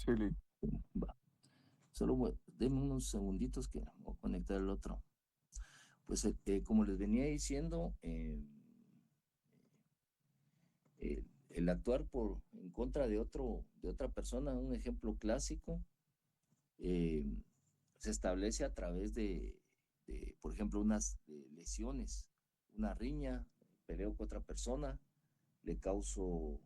Sí, Va. Solo denme unos segunditos que voy a conectar el otro. Pues como les venía diciendo, el actuar en contra de otra persona, un ejemplo clásico, eh, se establece a través por ejemplo, unas lesiones, una riña, peleo con otra persona, le causo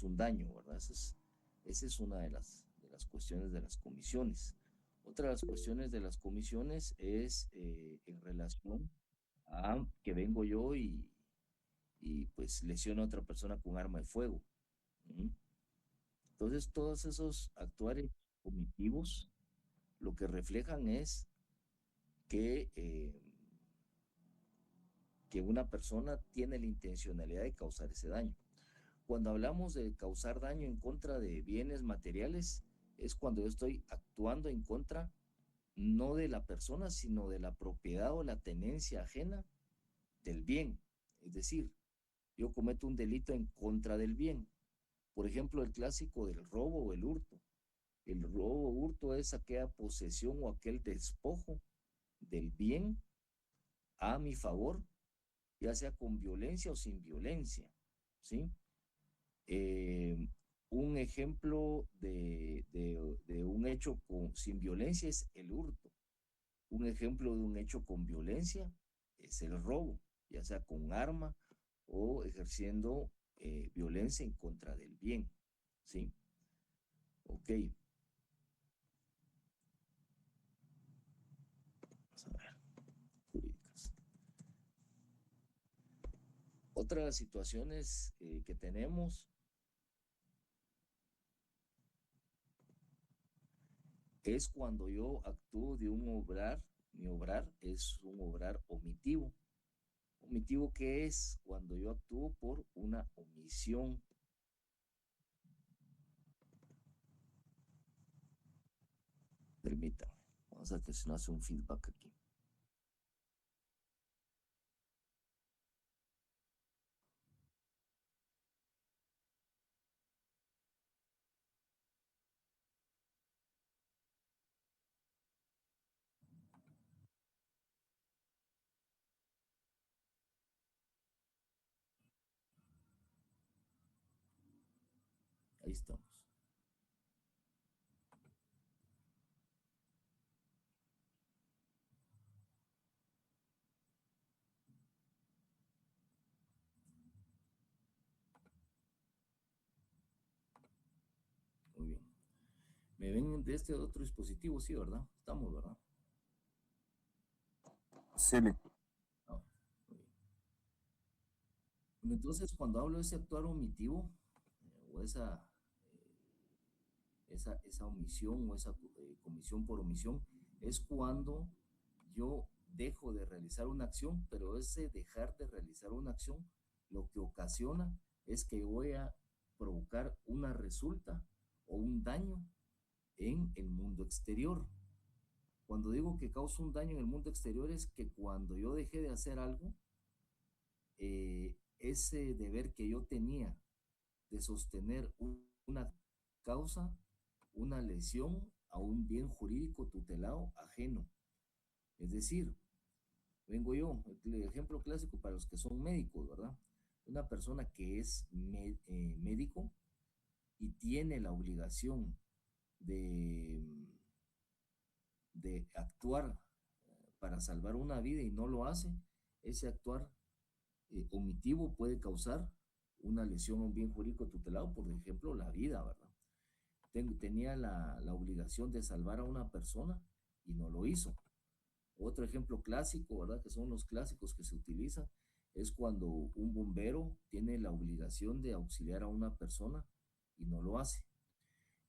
un daño, ¿verdad? Esa es una de las cuestiones de las comisiones. Otra de las cuestiones de las comisiones es en relación a que vengo yo y pues lesiono a otra persona con arma de fuego. ¿Mm? Entonces, todos esos actuares comitivos lo que reflejan es que, que una persona tiene la intencionalidad de causar ese daño. Cuando hablamos de causar daño en contra de bienes materiales, es cuando yo estoy actuando en contra no de la persona, sino de la propiedad o la tenencia ajena del bien. Es decir, yo cometo un delito en contra del bien. Por ejemplo, el clásico del robo o el hurto. El robo o hurto es aquella posesión o aquel despojo del bien a mi favor, ya sea con violencia o sin violencia, ¿sí? Eh, un ejemplo de un hecho sin violencia es el hurto. Un ejemplo de un hecho con violencia es el robo, ya sea con arma o ejerciendo violencia en contra del bien, ¿sí? Ok, vamos a ver, jurídicas. Otras situaciones que tenemos es cuando yo actúo de un obrar, mi obrar es un obrar omitivo. Omitivo que es cuando yo actúo por una omisión. Permítame, vamos a que se nos hace un feedback aquí. Ahí estamos. Muy bien. Me ven de este otro dispositivo, sí, ¿verdad? Estamos, ¿verdad? sí, Ah, muy bien. Bueno, entonces, cuando hablo de ese actuar omitivo, o esa omisión o esa comisión por omisión, es cuando yo dejo de realizar una acción, pero ese dejar de realizar una acción lo que ocasiona es que voy a provocar una resulta o un daño en el mundo exterior. Cuando digo que causo un daño en el mundo exterior es que cuando yo dejé de hacer algo, ese deber que yo tenía de sostener una causa, una lesión a un bien jurídico tutelado ajeno. Es decir, vengo yo, el ejemplo clásico para los que son médicos, ¿verdad? Una persona que es médico y tiene la obligación de, de actuar para salvar una vida y no lo hace, ese actuar omitivo puede causar una lesión a un bien jurídico tutelado, por ejemplo, la vida, ¿verdad? Tenía la obligación de salvar a una persona y no lo hizo. Otro ejemplo clásico, ¿verdad? Que son los clásicos que se utilizan, es cuando un bombero tiene la obligación de auxiliar a una persona y no lo hace.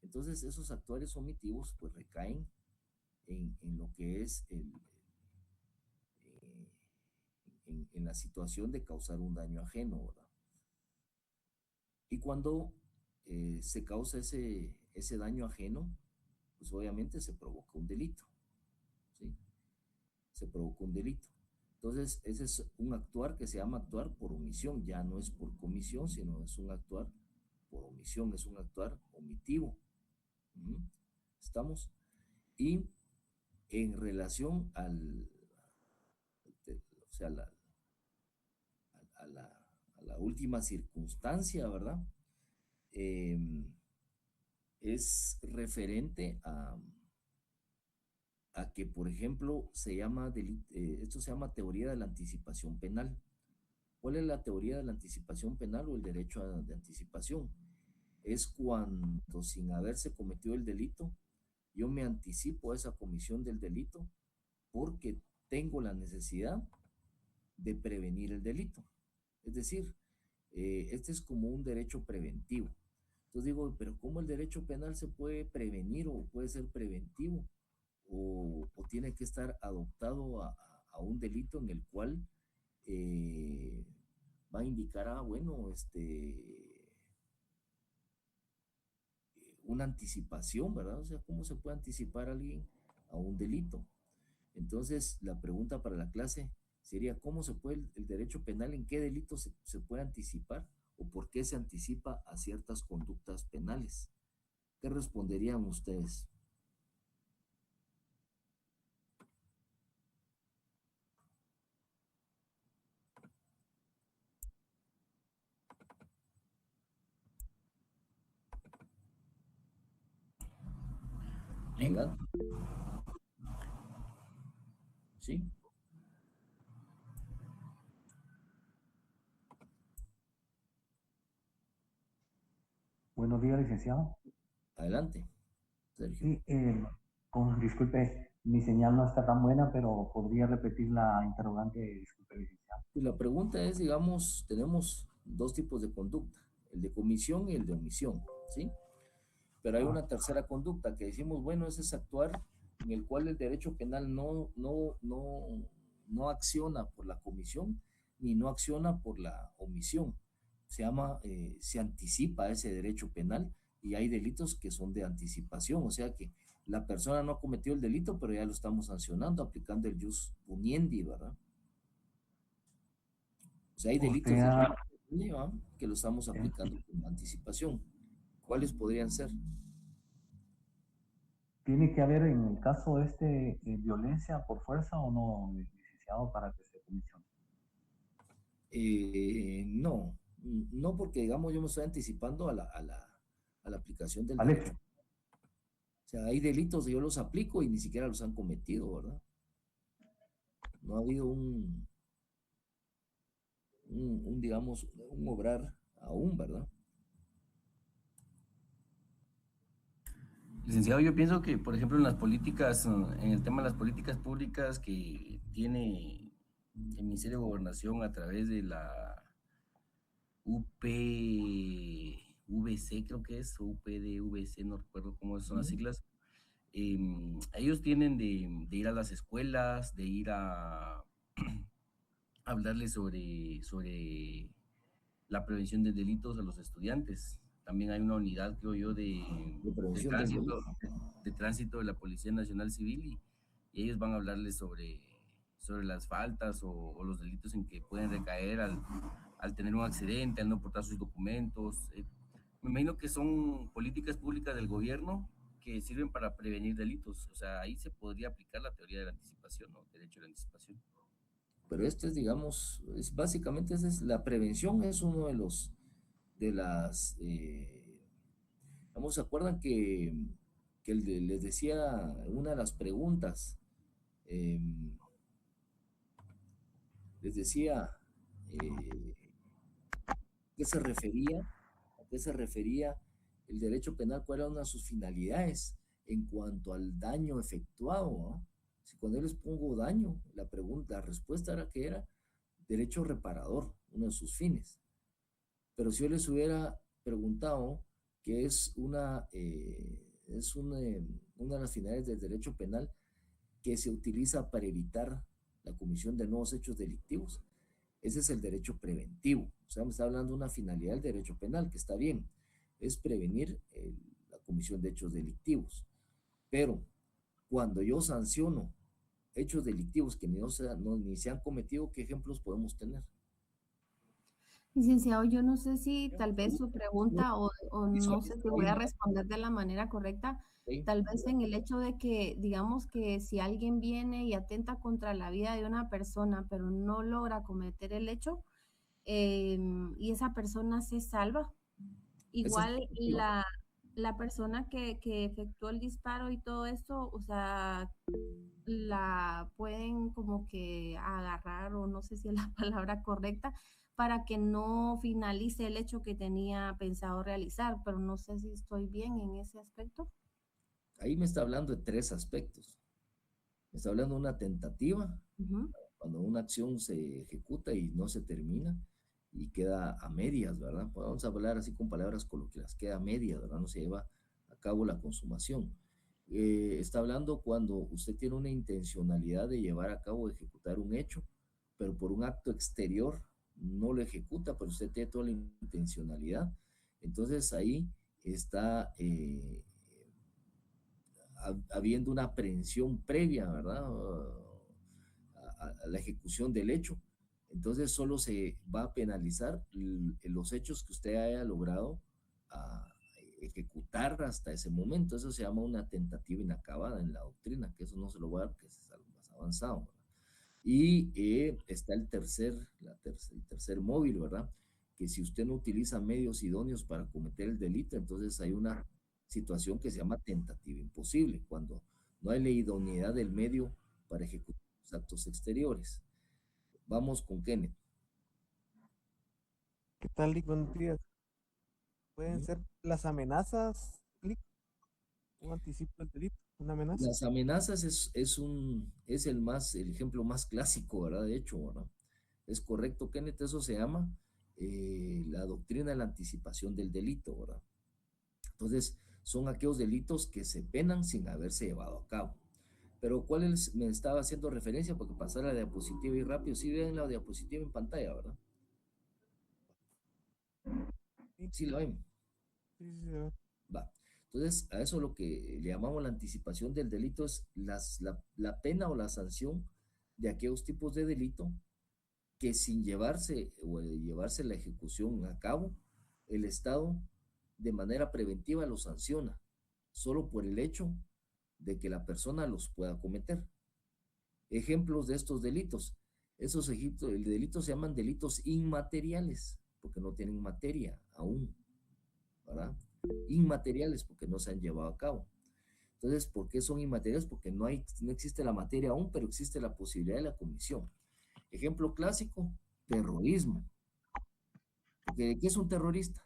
Entonces, esos actuales omitivos pues recaen en lo que es en la situación de causar un daño ajeno, ¿verdad? Y cuando se causa ese daño ajeno, pues obviamente se provoca un delito, ¿sí? Se provoca un delito. Entonces, ese es un actuar que se llama actuar por omisión, ya no es por comisión, sino es un actuar por omisión, es un actuar omitivo. Ujú. ¿Estamos? Y en relación o sea, a la, a la última circunstancia, ¿verdad? Eh, es referente a que, por ejemplo, esto se llama teoría de la anticipación penal. ¿Cuál es la teoría de la anticipación penal o el derecho de anticipación? Es cuando sin haberse cometido el delito, yo me anticipo a esa comisión del delito porque tengo la necesidad de prevenir el delito. Es decir, este es como un derecho preventivo. Entonces digo, pero ¿cómo el derecho penal se puede prevenir o puede ser preventivo? O tiene que estar adoptado a un delito en el cual eh, va a indicar, bueno, una anticipación, ¿verdad? O sea, ¿cómo se puede anticipar a alguien a un delito? Entonces, la pregunta para la clase sería, ¿cómo se puede el derecho penal, en qué delitos se puede anticipar o por qué se anticipa a ciertas conductas penales? ¿Qué responderían ustedes? Sí, Adelante. ¿Sí? buenos días, licenciado. Adelante, Sergio. Sí, disculpe, mi señal no está tan buena, pero podría repetir la interrogante, disculpe, licenciado. Y la pregunta es, digamos, tenemos dos tipos de conducta, el de comisión y el de omisión, ¿sí? Pero hay Ah, una tercera conducta que decimos, bueno, ese es actuar en el cual el derecho penal no acciona por la comisión ni no acciona por la omisión. Se anticipa ese derecho penal y hay delitos que son de anticipación, o sea que la persona no cometió el delito, pero ya lo estamos sancionando, aplicando el jus puniendi, ¿verdad? O sea, hay usted delitos de ha- que lo estamos eh, aplicando con anticipación. ¿Cuáles podrían ser? ¿Tiene que haber en el caso este violencia por fuerza o no, licenciado, para que se comisione? No, no porque digamos yo me estoy anticipando a la aplicación del Al derecho. hecho. O sea, hay delitos que yo los aplico y ni siquiera los han cometido, ¿verdad? No ha habido digamos, un obrar aún, ¿verdad? Licenciado, yo pienso que, por ejemplo, en las políticas, en el tema de las políticas públicas que tiene el Ministerio de Gobernación a través de la UPVC, creo que es, o UPDVC, no recuerdo cómo son las Ujú. siglas. Ellos tienen de ir a las escuelas, de ir a hablarles sobre la prevención de delitos a los estudiantes. También hay una unidad, creo yo, De de prevención del tránsito, delito. de tránsito de la Policía Nacional Civil y ellos van a hablarles sobre las faltas o los delitos en que pueden recaer al tener un accidente, al no portar sus documentos. Me imagino que son políticas públicas del gobierno que sirven para prevenir delitos. O sea, ahí se podría aplicar la teoría de la anticipación, ¿no? Derecho de la anticipación. Pero esto es, digamos, básicamente esa es la prevención, es uno de de las, vamos, ¿se acuerdan que les decía una de las preguntas? eh, Les decía, eh, ¿qué se refería? ¿A qué se refería el derecho penal? ¿Cuál era una de sus finalidades en cuanto al daño efectuado? ¿No? Si cuando yo les pongo daño, la respuesta era que era derecho reparador, uno de sus fines. Pero si yo les hubiera preguntado qué una de las finalidades del derecho penal que se utiliza para evitar la comisión de nuevos hechos delictivos, ese es el derecho preventivo. O sea, me está hablando de una finalidad del derecho penal, que está bien, es prevenir la comisión de hechos delictivos. Pero cuando yo sanciono hechos delictivos que ni se han cometido, ¿qué ejemplos podemos tener? Licenciado, yo no sé si tal vez su pregunta o no sé si voy a Visualización, responder de la manera correcta, ¿ok? tal vez en el hecho de que, digamos que si alguien viene y atenta contra la vida de una persona, pero no logra cometer el hecho, y esa persona se salva, Esa es igual tentativa. la persona que efectuó el disparo y todo esto, o sea, la pueden como que agarrar, o no sé si es la palabra correcta, para que no finalice el hecho que tenía pensado realizar, pero no sé si estoy bien en ese aspecto. Ahí me está hablando de tres aspectos. Me está hablando de una tentativa, Ujú. cuando una acción se ejecuta y no se termina y queda a medias, ¿verdad? Vamos a hablar así con palabras coloquiales, queda a medias, ¿verdad? No se lleva a cabo la consumación. Está hablando cuando usted tiene una intencionalidad de llevar a cabo, de ejecutar un hecho, pero por un acto exterior no lo ejecuta, pero usted tiene toda la intencionalidad. Entonces ahí está habiendo una aprehensión previa, ¿verdad? A la ejecución del hecho. Entonces solo se va a penalizar los hechos que usted haya logrado a, ejecutar hasta ese momento. Eso se llama una tentativa inacabada en la doctrina, que eso no se lo voy a dar porque es algo más avanzado, ¿verdad? Y está el tercer móvil, ¿verdad? Que si usted no utiliza medios idóneos para cometer el delito, entonces hay una situación que se llama tentativa imposible, cuando no hay la idoneidad del medio para ejecutar los actos exteriores. Vamos con Kenneth. ¿Qué tal, Lick? Buenos días. ¿Pueden ¿Mm? ser las amenazas, Lick, un anticipo del delito, una amenaza? Las amenazas es el ejemplo más clásico, ¿verdad? De hecho, ¿verdad? Es correcto, Kenneth, eso se llama la doctrina de la anticipación del delito, ¿verdad? Entonces, son aquellos delitos que se penan sin haberse llevado a cabo. Pero me estaba haciendo referencia porque pasar la diapositiva y rápido, sí ven la diapositiva en pantalla, ¿verdad? Sí, Sí la ven. sí, sí, sí. Va. Entonces, a eso lo que le llamamos la anticipación del delito es la pena o la sanción de aquellos tipos de delito que sin llevarse o llevarse la ejecución a cabo, el Estado de manera preventiva los sanciona, solo por el hecho de que la persona los pueda cometer. Ejemplos de estos delitos. Esos delitos se llaman delitos inmateriales, porque no tienen materia aún, ¿verdad? Inmateriales, porque no se han llevado a cabo. Entonces, ¿por qué son inmateriales? Porque no existe la materia aún, pero existe la posibilidad de la comisión. Ejemplo clásico, terrorismo. Porque ¿de qué es un terrorista?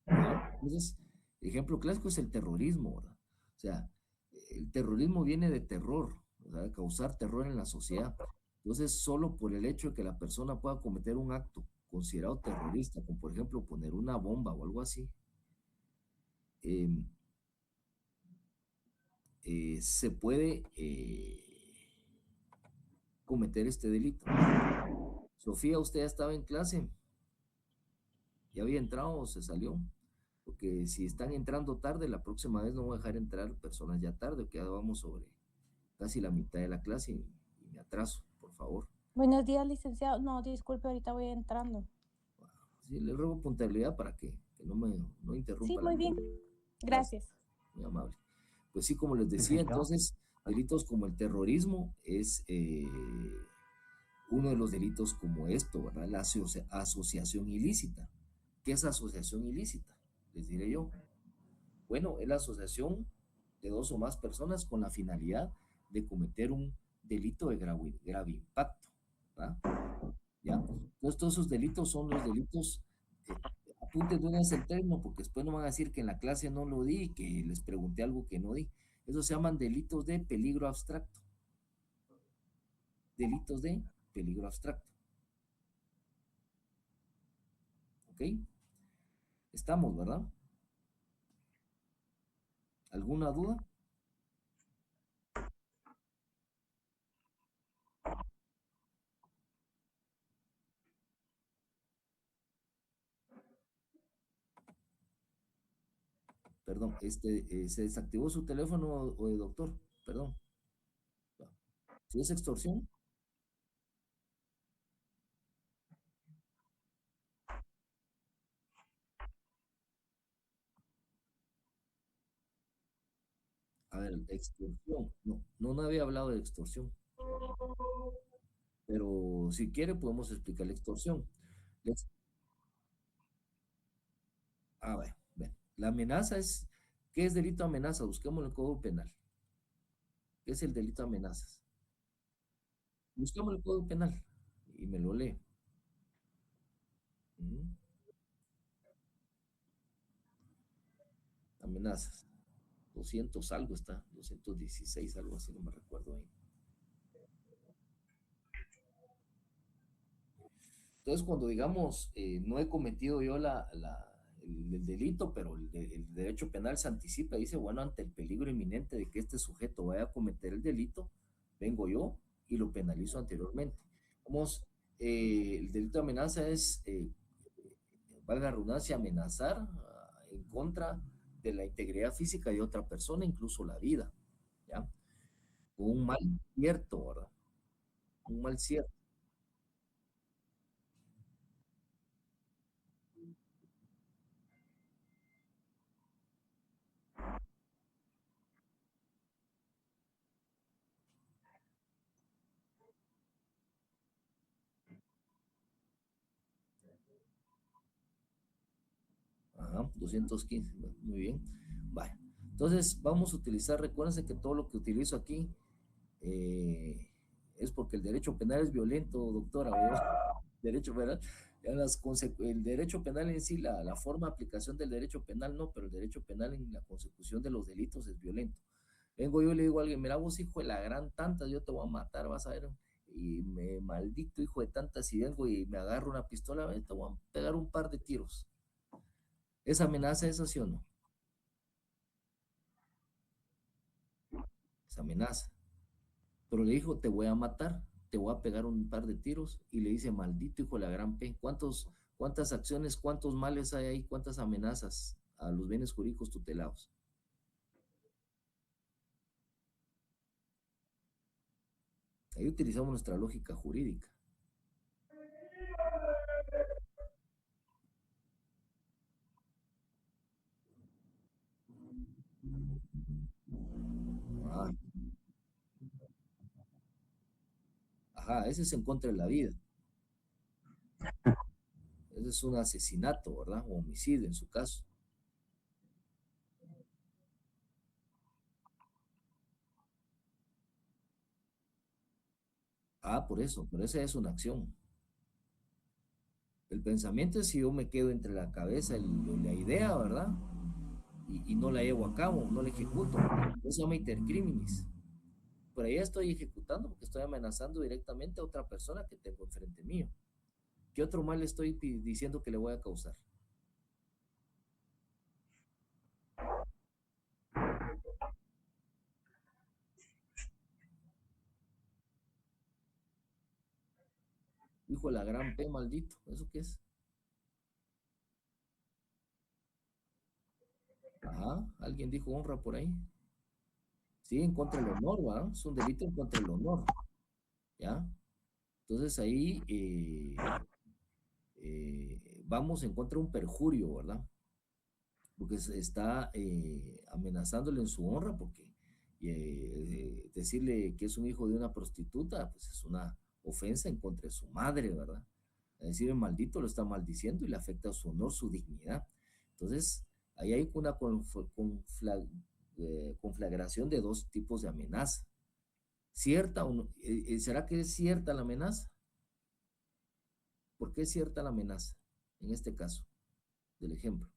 ¿No? Entonces, ejemplo clásico es el terrorismo, ¿verdad? O sea, el terrorismo viene de terror, o sea, de causar terror en la sociedad. Entonces, solo por el hecho de que la persona pueda cometer un acto considerado terrorista, como por ejemplo poner una bomba o algo así, eh, se puede cometer este delito. Sofía, ¿usted ya estaba en clase? ¿Ya había entrado o se salió? Porque si están entrando tarde, la próxima vez no voy a dejar entrar personas ya tarde, que ya vamos sobre casi la mitad de la clase y me atraso, por favor. Buenos días, licenciado. No, disculpe, ahorita voy entrando. Sí, le ruego puntualidad para que no Sí, interrumpa la muy bien. clase. Gracias, Gracias. muy amable. Pues sí, como les decía, Licenciado. entonces, delitos como el terrorismo es uno de los delitos como esto, ¿verdad? La asociación ilícita. ¿Qué es asociación ilícita? Les diré yo. Bueno, es la asociación de dos o más personas con la finalidad de cometer un delito de grave impacto, ¿verdad? ¿Ya? Entonces, todos esos delitos son los delitos, apunten de una vez el término, porque después no van a decir que en la clase no lo di y que les pregunté algo que no di. Esos se llaman delitos de peligro abstracto. Delitos de peligro abstracto. ¿Ok? Estamos, ¿verdad? ¿Alguna duda? Perdón, ¿se desactivó su teléfono o de doctor? Perdón. Si es extorsión, a ver, extorsión, no había hablado de extorsión, pero si quiere podemos explicar la extorsión. Lex- A ver, ve, la amenaza es, ¿qué es delito de amenaza? Busquemos el Código Penal. ¿Qué es el delito de amenazas? Busquemos el Código Penal y me lo lee. Ujú. Amenazas. 200 algo está, 216 algo así, no me recuerdo ahí. Entonces, cuando digamos, no he cometido yo el delito, pero el derecho penal se anticipa, dice, bueno, ante el peligro inminente de que este sujeto vaya a cometer el delito, vengo yo y lo penalizo anteriormente. Vamos, el delito de amenaza es, valga la redundancia, amenazar en contra de la integridad física de otra persona, incluso la vida, ¿ya? Con un mal cierto, ¿verdad? Un mal cierto. Ajá, 215, muy bien. Vale. Entonces, vamos a utilizar, recuérdense que todo lo que utilizo aquí eh, es porque el derecho penal es violento, doctora, ¿verdad? Derecho penal, ya el derecho penal en sí, la forma de aplicación del derecho penal no, pero el derecho penal en la consecución de los delitos es violento. Vengo yo y le digo a alguien, mira vos hijo de la gran tanta, yo te voy a matar, vas a ver, y me maldito hijo de tanta, si vengo y me agarro una pistola, te voy a pegar un par de tiros. ¿Esa amenaza es así o no? Esa amenaza. Pero le dijo, te voy a matar, te voy a pegar un par de tiros, y le dice, maldito hijo de la gran P. ¿Cuántas acciones, cuántos males hay ahí, cuántas amenazas a los bienes jurídicos tutelados? Ahí utilizamos nuestra lógica jurídica. Ah, ajá, ese es en contra de la vida. Ese es un asesinato, ¿verdad? O homicidio en su caso. Ah, por eso, pero esa es una acción. El pensamiento es si yo me quedo entre la cabeza y la idea, ¿verdad? Y no la llevo a cabo, no la ejecuto. Eso se llama intercriminis. Por ahí estoy ejecutando porque estoy amenazando directamente a otra persona que tengo enfrente mío. ¿Qué otro mal le estoy diciendo que le voy a causar? Hijo de la gran P, maldito. ¿Eso qué es? Ajá, alguien dijo honra por ahí. Sí, en contra del honor, ¿verdad? Es un delito en contra del honor, ¿ya? Entonces ahí vamos en contra de un perjurio, ¿verdad? Porque se está amenazándole en su honra, porque decirle que es un hijo de una prostituta, pues es una ofensa en contra de su madre, ¿verdad? Es decir, el maldito lo está maldiciendo y le afecta su honor, su dignidad. Entonces, ahí hay una conflagración de dos tipos de amenaza. ¿Cierta o no? ¿Será que es cierta la amenaza? ¿Por qué es cierta la amenaza en este caso del ejemplo?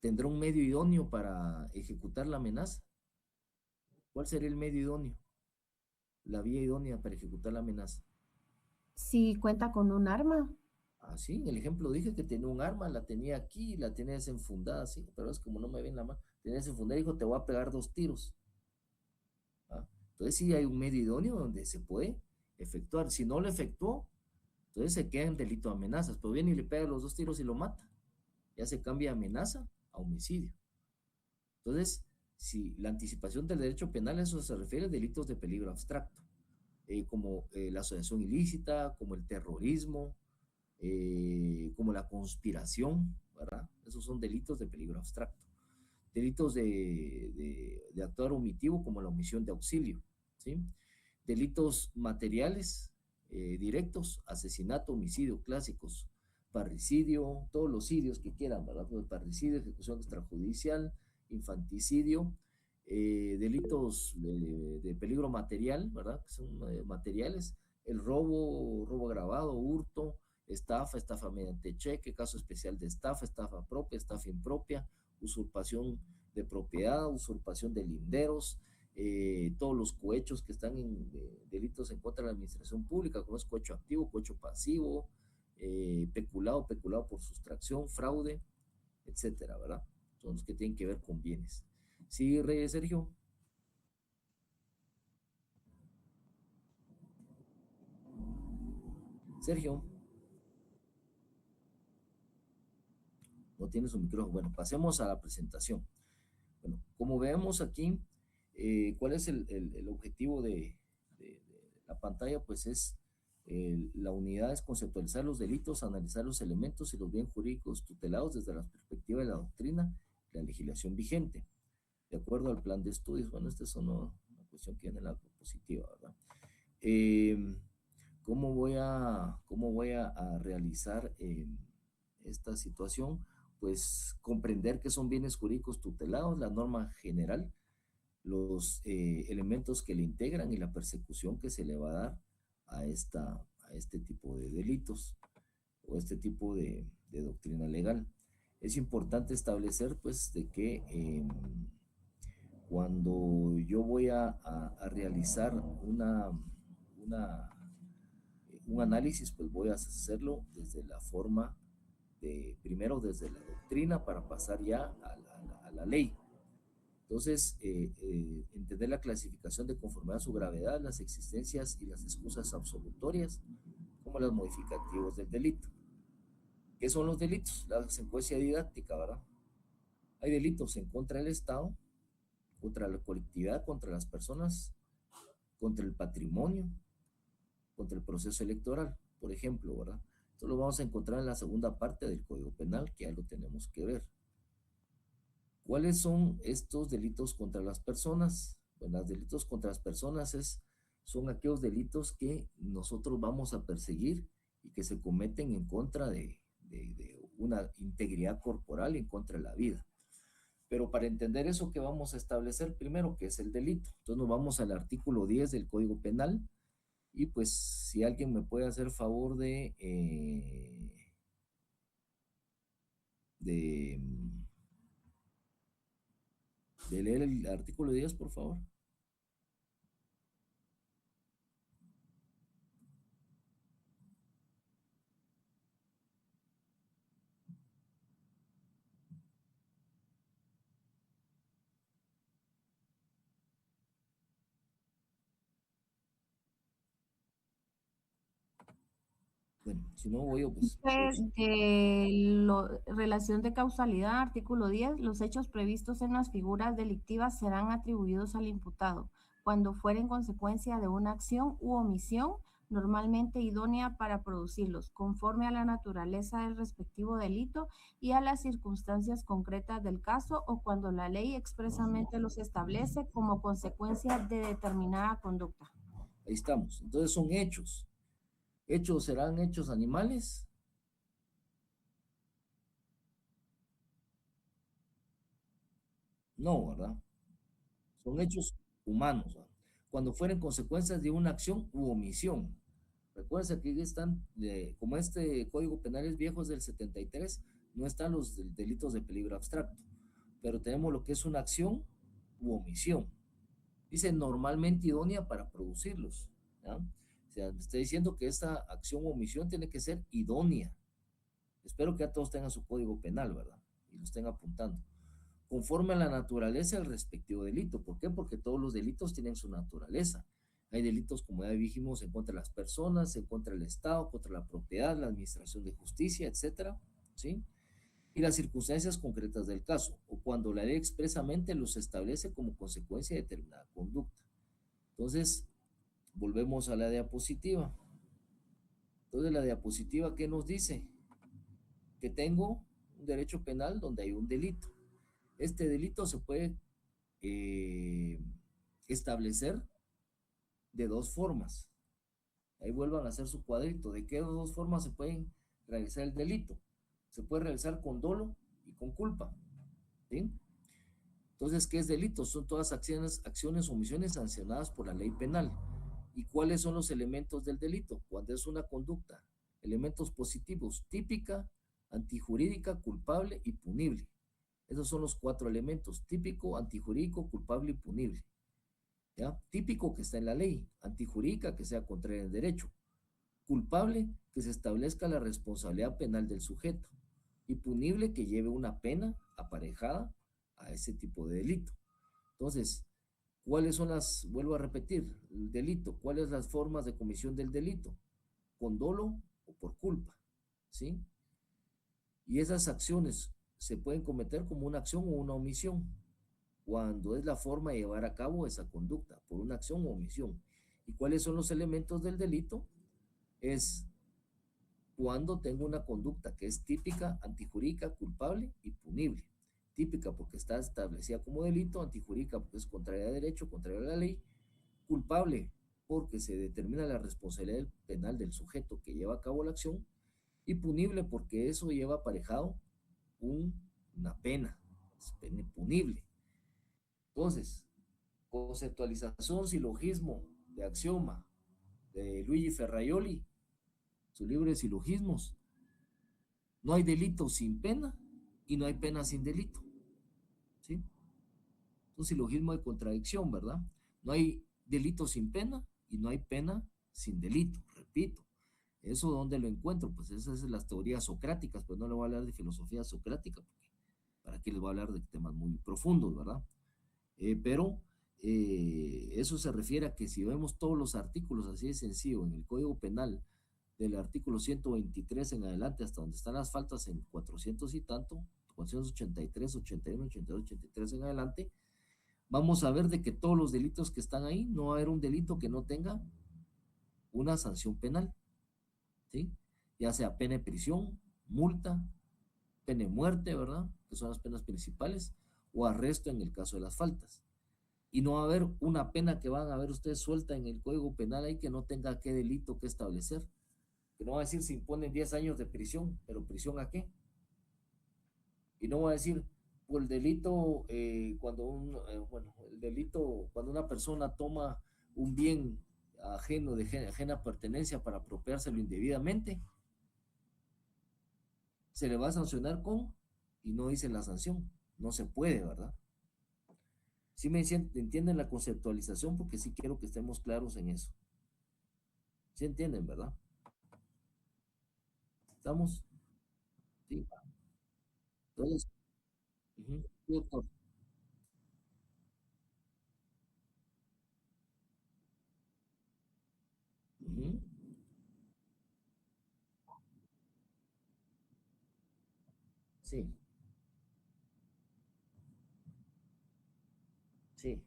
¿Tendrá un medio idóneo para ejecutar la amenaza? ¿Cuál sería el medio idóneo? La vía idónea para ejecutar la amenaza. Si cuenta con un arma. Ah, sí, en el ejemplo dije que tenía un arma, la tenía aquí, la tenía desenfundada, sí, pero es como no me ven la mano, tenía desenfundada y dijo, te voy a pegar 2 tiros. ¿Ah? Entonces sí hay un medio idóneo donde se puede efectuar. Si no lo efectuó, entonces se queda en delito de amenazas, pero viene y le pega los 2 tiros y lo mata. Ya se cambia de amenaza a homicidio. Entonces, Si la anticipación del derecho penal, eso se refiere a delitos de peligro abstracto, como la asociación ilícita, como el terrorismo, como la conspiración, ¿verdad? Esos son delitos de peligro abstracto. Delitos de actuar omitivo, como la omisión de auxilio, ¿sí? Delitos materiales directos, asesinato, homicidio, clásicos, parricidio, todos los sitios que quieran, ¿verdad? Pues parricidio, ejecución extrajudicial, infanticidio, delitos de peligro material, ¿verdad? Que son materiales, el robo agravado, hurto, estafa mediante cheque, caso especial de estafa propia, estafa impropia, usurpación de propiedad, usurpación de linderos, todos los cohechos que están en delitos en contra de la administración pública, como es cohecho activo, cohecho pasivo, peculado por sustracción, fraude, etcétera, ¿verdad? Son los que tienen que ver con bienes. ¿Sí, Sergio? Sergio. No tiene su micrófono. Bueno, pasemos a la presentación. Bueno, como vemos aquí, ¿cuál es el objetivo de la pantalla? Pues es, la unidad es conceptualizar los delitos, analizar los elementos y los bienes jurídicos tutelados desde la perspectiva de la doctrina y la legislación vigente, de acuerdo al plan de estudios. Bueno, esta es una cuestión que viene en la diapositiva, ¿verdad? ¿Cómo voy a realizar esta situación? Pues comprender qué son bienes jurídicos tutelados, la norma general, los elementos que le integran y la persecución que se le va a dar a este tipo de delitos o este tipo de doctrina legal. Es importante establecer, pues, de que cuando yo voy a realizar un análisis, pues voy a hacerlo desde la forma primero desde la doctrina para pasar ya a la ley. Entonces, entender la clasificación de conformidad a su gravedad, las existencias y las excusas absolutorias, como los modificativos del delito. ¿Qué son los delitos? La secuencia didáctica, ¿verdad? Hay delitos en contra del Estado, contra la colectividad, contra las personas, contra el patrimonio, contra el proceso electoral, por ejemplo, ¿verdad? Esto lo vamos a encontrar en la segunda parte del Código Penal, que ya lo tenemos que ver. ¿Cuáles son estos delitos contra las personas? Pues los delitos contra las personas son aquellos delitos que nosotros vamos a perseguir y que se cometen en contra de una integridad corporal, en contra de la vida. Pero para entender eso, ¿qué vamos a establecer primero? ¿Qué es el delito? Entonces nos vamos al artículo 10 del Código Penal. Y pues, si alguien me puede hacer favor de leer el artículo 10, por favor. Bueno, si no voy yo, pues... Relación de causalidad, artículo 10, los hechos previstos en las figuras delictivas serán atribuidos al imputado cuando fueren consecuencia de una acción u omisión normalmente idónea para producirlos, conforme a la naturaleza del respectivo delito y a las circunstancias concretas del caso, o cuando la ley expresamente los establece como consecuencia de determinada conducta. Ahí estamos. Entonces son hechos. ¿Hechos serán hechos animales? No, ¿verdad? Son hechos humanos, ¿verdad? Cuando fueren consecuencias de una acción u omisión. Recuerden que aquí están, como este Código Penal es viejo, es del 73, no están los delitos de peligro abstracto, pero tenemos lo que es una acción u omisión. Dice normalmente idónea para producirlos, ¿ya? O sea, me está diciendo que esta acción o omisión tiene que ser idónea. Espero que ya todos tengan su código penal, ¿verdad? Y lo estén apuntando. Conforme a la naturaleza del respectivo delito. ¿Por qué? Porque todos los delitos tienen su naturaleza. Hay delitos, como ya dijimos, en contra de las personas, en contra del Estado, contra la propiedad, la administración de justicia, etcétera, ¿sí? y las circunstancias concretas del caso, o cuando la ley expresamente los establece como consecuencia de determinada conducta. Entonces, volvemos a la diapositiva. Entonces, la diapositiva, ¿qué nos dice? Que tengo un derecho penal donde hay un delito. Este delito se puede establecer de dos formas. Ahí vuelvan a hacer su cuadrito. ¿De qué dos formas se pueden realizar el delito? Se puede realizar con dolo y con culpa. ¿Sí? Entonces, ¿qué es delito? Son todas acciones o omisiones sancionadas por la ley penal. ¿Y cuáles son los elementos del delito? Cuando es una conducta, elementos positivos, típica, antijurídica, culpable y punible. Esos son los 4 elementos: típico, antijurídico, culpable y punible. ¿Ya? Típico, que está en la ley; antijurídica, que sea contraria al derecho; culpable, que se establezca la responsabilidad penal del sujeto; y punible, que lleve una pena aparejada a ese tipo de delito. Entonces, ¿cuáles son vuelvo a repetir, el delito? ¿Cuáles las formas de comisión del delito? Con dolo o por culpa, ¿sí? Y esas acciones se pueden cometer como una acción o una omisión, cuando es la forma de llevar a cabo esa conducta, por una acción o omisión. ¿Y cuáles son los elementos del delito? Es cuando tengo una conducta que es típica, antijurídica, culpable y punible. Típica porque está establecida como delito; antijurídica porque es contraria a derecho, contraria a la ley; culpable porque se determina la responsabilidad penal del sujeto que lleva a cabo la acción; y punible porque eso lleva aparejado una pena, es punible. Entonces, conceptualización, silogismo de Axioma, de Luigi Ferraioli, su libro de silogismos. No hay delito sin pena y no hay pena sin delito. ¿Sí? Es un silogismo de contradicción, ¿verdad? No hay delito sin pena y no hay pena sin delito, repito. ¿Eso dónde lo encuentro? Pues esas son las teorías socráticas, pues no le voy a hablar de filosofía socrática, porque para qué les voy a hablar de temas muy profundos, ¿verdad? Pero eso se refiere a que si vemos todos los artículos, así de sencillo, en el Código Penal, del artículo 123 en adelante, hasta donde están las faltas en 400 y tanto, 483, 81, 82, 83 en adelante, vamos a ver de que todos los delitos que están ahí, no va a haber un delito que no tenga una sanción penal, ¿sí? Ya sea pena de prisión, multa, pena de muerte, ¿verdad? Que son las penas principales, o arresto en el caso de las faltas. Y no va a haber una pena que van a ver ustedes suelta en el Código Penal ahí que no tenga qué delito que establecer. Que no va a decir si imponen 10 años de prisión, pero ¿prisión a qué? Y no va a decir, por el delito, bueno, el delito, cuando una persona toma un bien ajeno, de ajena pertenencia para apropiárselo indebidamente, se le va a sancionar con, y no dice la sanción, no se puede, ¿verdad? Sí me entienden la conceptualización, porque sí quiero que estemos claros en eso. ¿Sí entienden, verdad? ¿Estamos? Sí. Entonces, sí, doctor. Ujú. Sí, sí.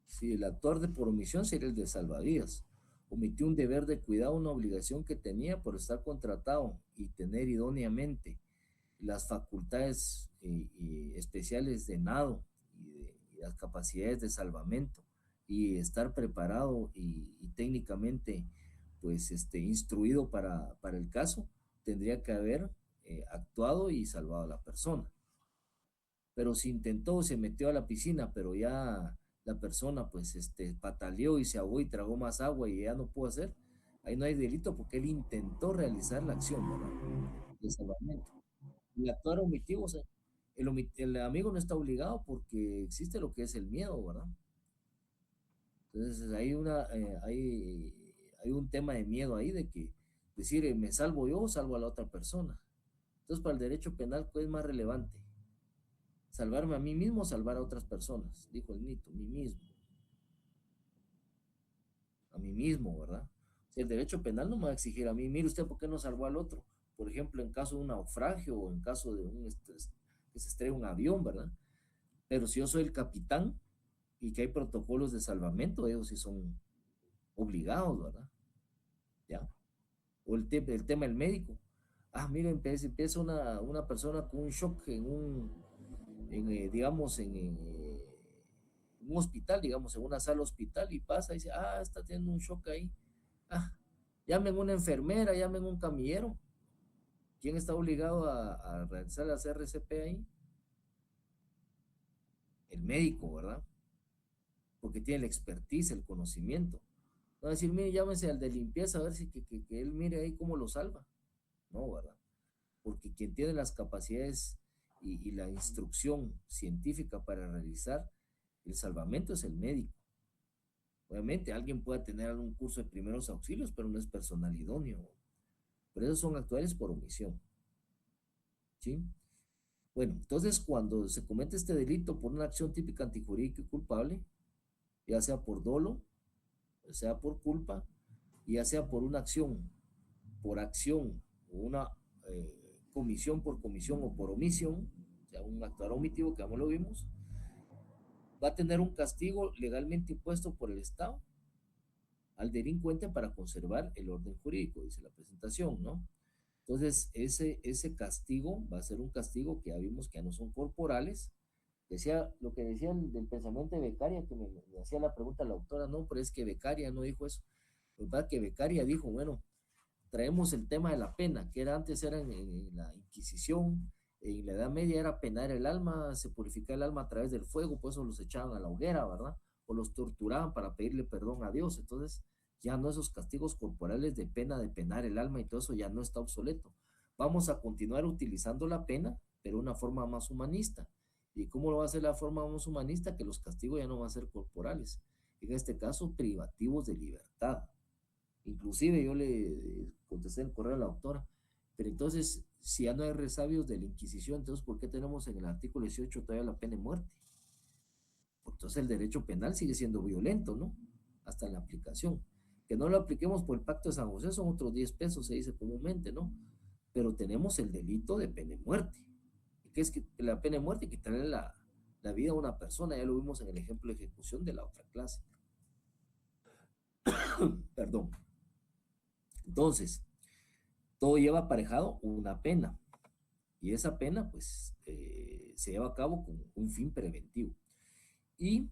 Sí, el actuar de por omisión sería el de salvavidas. Omitió un deber de cuidado, una obligación que tenía por estar contratado y tener idóneamente las facultades especiales de nado y las capacidades de salvamento, y estar preparado y técnicamente pues instruido para el caso, tendría que haber actuado y salvado a la persona. Pero si intentó, se metió a la piscina, pero ya la persona pues pataleó y se ahogó y tragó más agua y ya no pudo hacer, ahí no hay delito porque él intentó realizar la acción, ¿verdad? De salvamento. el actuar omitivo, o sea, el amigo no está obligado porque existe lo que es el miedo, ¿verdad? Entonces hay un tema de miedo ahí de que decir, me salvo yo o salvo a la otra persona. Entonces, para el derecho penal, ¿cuál es más relevante? ¿Salvarme a mí mismo o salvar a otras personas? Dijo el mito, mí mismo. A mí mismo, ¿verdad? O sea, el derecho penal no me va a exigir a mí, mire usted, ¿por qué no salvó al otro? Por ejemplo, en caso de un naufragio o en caso de que se estrella un avión, ¿verdad? Pero si yo soy el capitán y que hay protocolos de salvamento, ellos sí son obligados, ¿verdad? ¿Ya? O el tema del médico. Ah, miren, empieza una persona con un shock digamos, en un hospital, digamos, en una sala hospital y pasa y dice, está teniendo un shock ahí. Llamen una enfermera, llamen un camillero. ¿Quién está obligado a realizar la CRCP ahí? El médico, ¿verdad? Porque tiene la expertise, el conocimiento. No va a decir, mire, llámese al de limpieza a ver si que él mire ahí cómo lo salva. No, ¿verdad? Porque quien tiene las capacidades y la instrucción científica para realizar el salvamento es el médico. Obviamente alguien puede tener algún curso de primeros auxilios, pero no es personal idóneo. Pero esos son actuales por omisión. ¿Sí? Bueno, entonces cuando se comete este delito por una acción típica antijurídica y culpable, ya sea por dolo, ya sea por culpa, y ya sea por una acción, por acción, o una comisión por comisión o por omisión, o sea, un actuar omitivo que ya lo vimos, va a tener un castigo legalmente impuesto por el Estado al delincuente para conservar el orden jurídico, dice la presentación, ¿no? Entonces, ese castigo va a ser un castigo que ya vimos que ya no son corporales. Decía lo que decía del pensamiento de Beccaria, que me hacía la pregunta la autora, no, pero es que Beccaria no dijo eso. Lo que pasa es que Beccaria dijo, bueno, traemos el tema de la pena, que antes era en la Inquisición, en la Edad Media era penar el alma, se purificaba el alma a través del fuego, por eso los echaban a la hoguera, ¿verdad? O los torturaban para pedirle perdón a Dios. Entonces, ya no esos castigos corporales de pena, de penar el alma y todo eso ya no está obsoleto. Vamos a continuar utilizando la pena, pero de una forma más humanista. ¿Y cómo lo va a hacer la forma más humanista? Que los castigos ya no van a ser corporales. En este caso, privativos de libertad. Inclusive yo le contesté el correo a la autora, pero entonces, si ya no hay resabios de la Inquisición, entonces, ¿por qué tenemos en el artículo 18 todavía la pena de muerte? Entonces el derecho penal sigue siendo violento, ¿no? Hasta en la aplicación. Que no lo apliquemos por el Pacto de San José son otros 10 pesos, se dice comúnmente, ¿no? Pero tenemos el delito de pena de muerte. ¿Qué es que la pena de muerte? Quitarle la vida a una persona, ya lo vimos en el ejemplo de ejecución de la otra clase. Perdón. Entonces, todo lleva aparejado una pena. Y esa pena, pues, se lleva a cabo con un fin preventivo. Y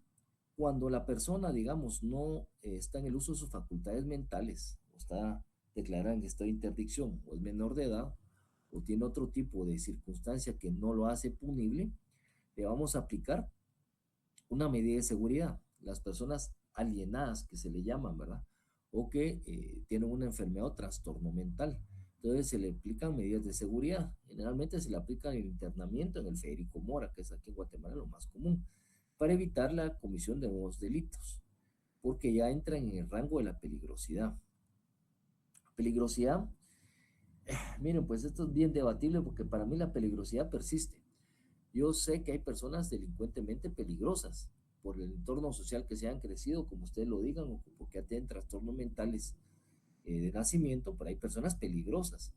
cuando la persona, digamos, no está en el uso de sus facultades mentales, o está declarada en estado de interdicción, o es menor de edad, o tiene otro tipo de circunstancia que no lo hace punible, le vamos a aplicar una medida de seguridad. Las personas alienadas, que se le llaman, ¿verdad? O que tienen una enfermedad o trastorno mental. Entonces se le aplican medidas de seguridad. Generalmente se le aplica el internamiento en el Federico Mora, que es aquí en Guatemala lo más común, para evitar la comisión de nuevos delitos, porque ya entran en el rango de la peligrosidad. Peligrosidad, miren, pues esto es bien debatible porque para mí la peligrosidad persiste. Yo sé que hay personas delincuentemente peligrosas por el entorno social que se han crecido, como ustedes lo digan, o porque ya tienen trastornos mentales de nacimiento, pero hay personas peligrosas.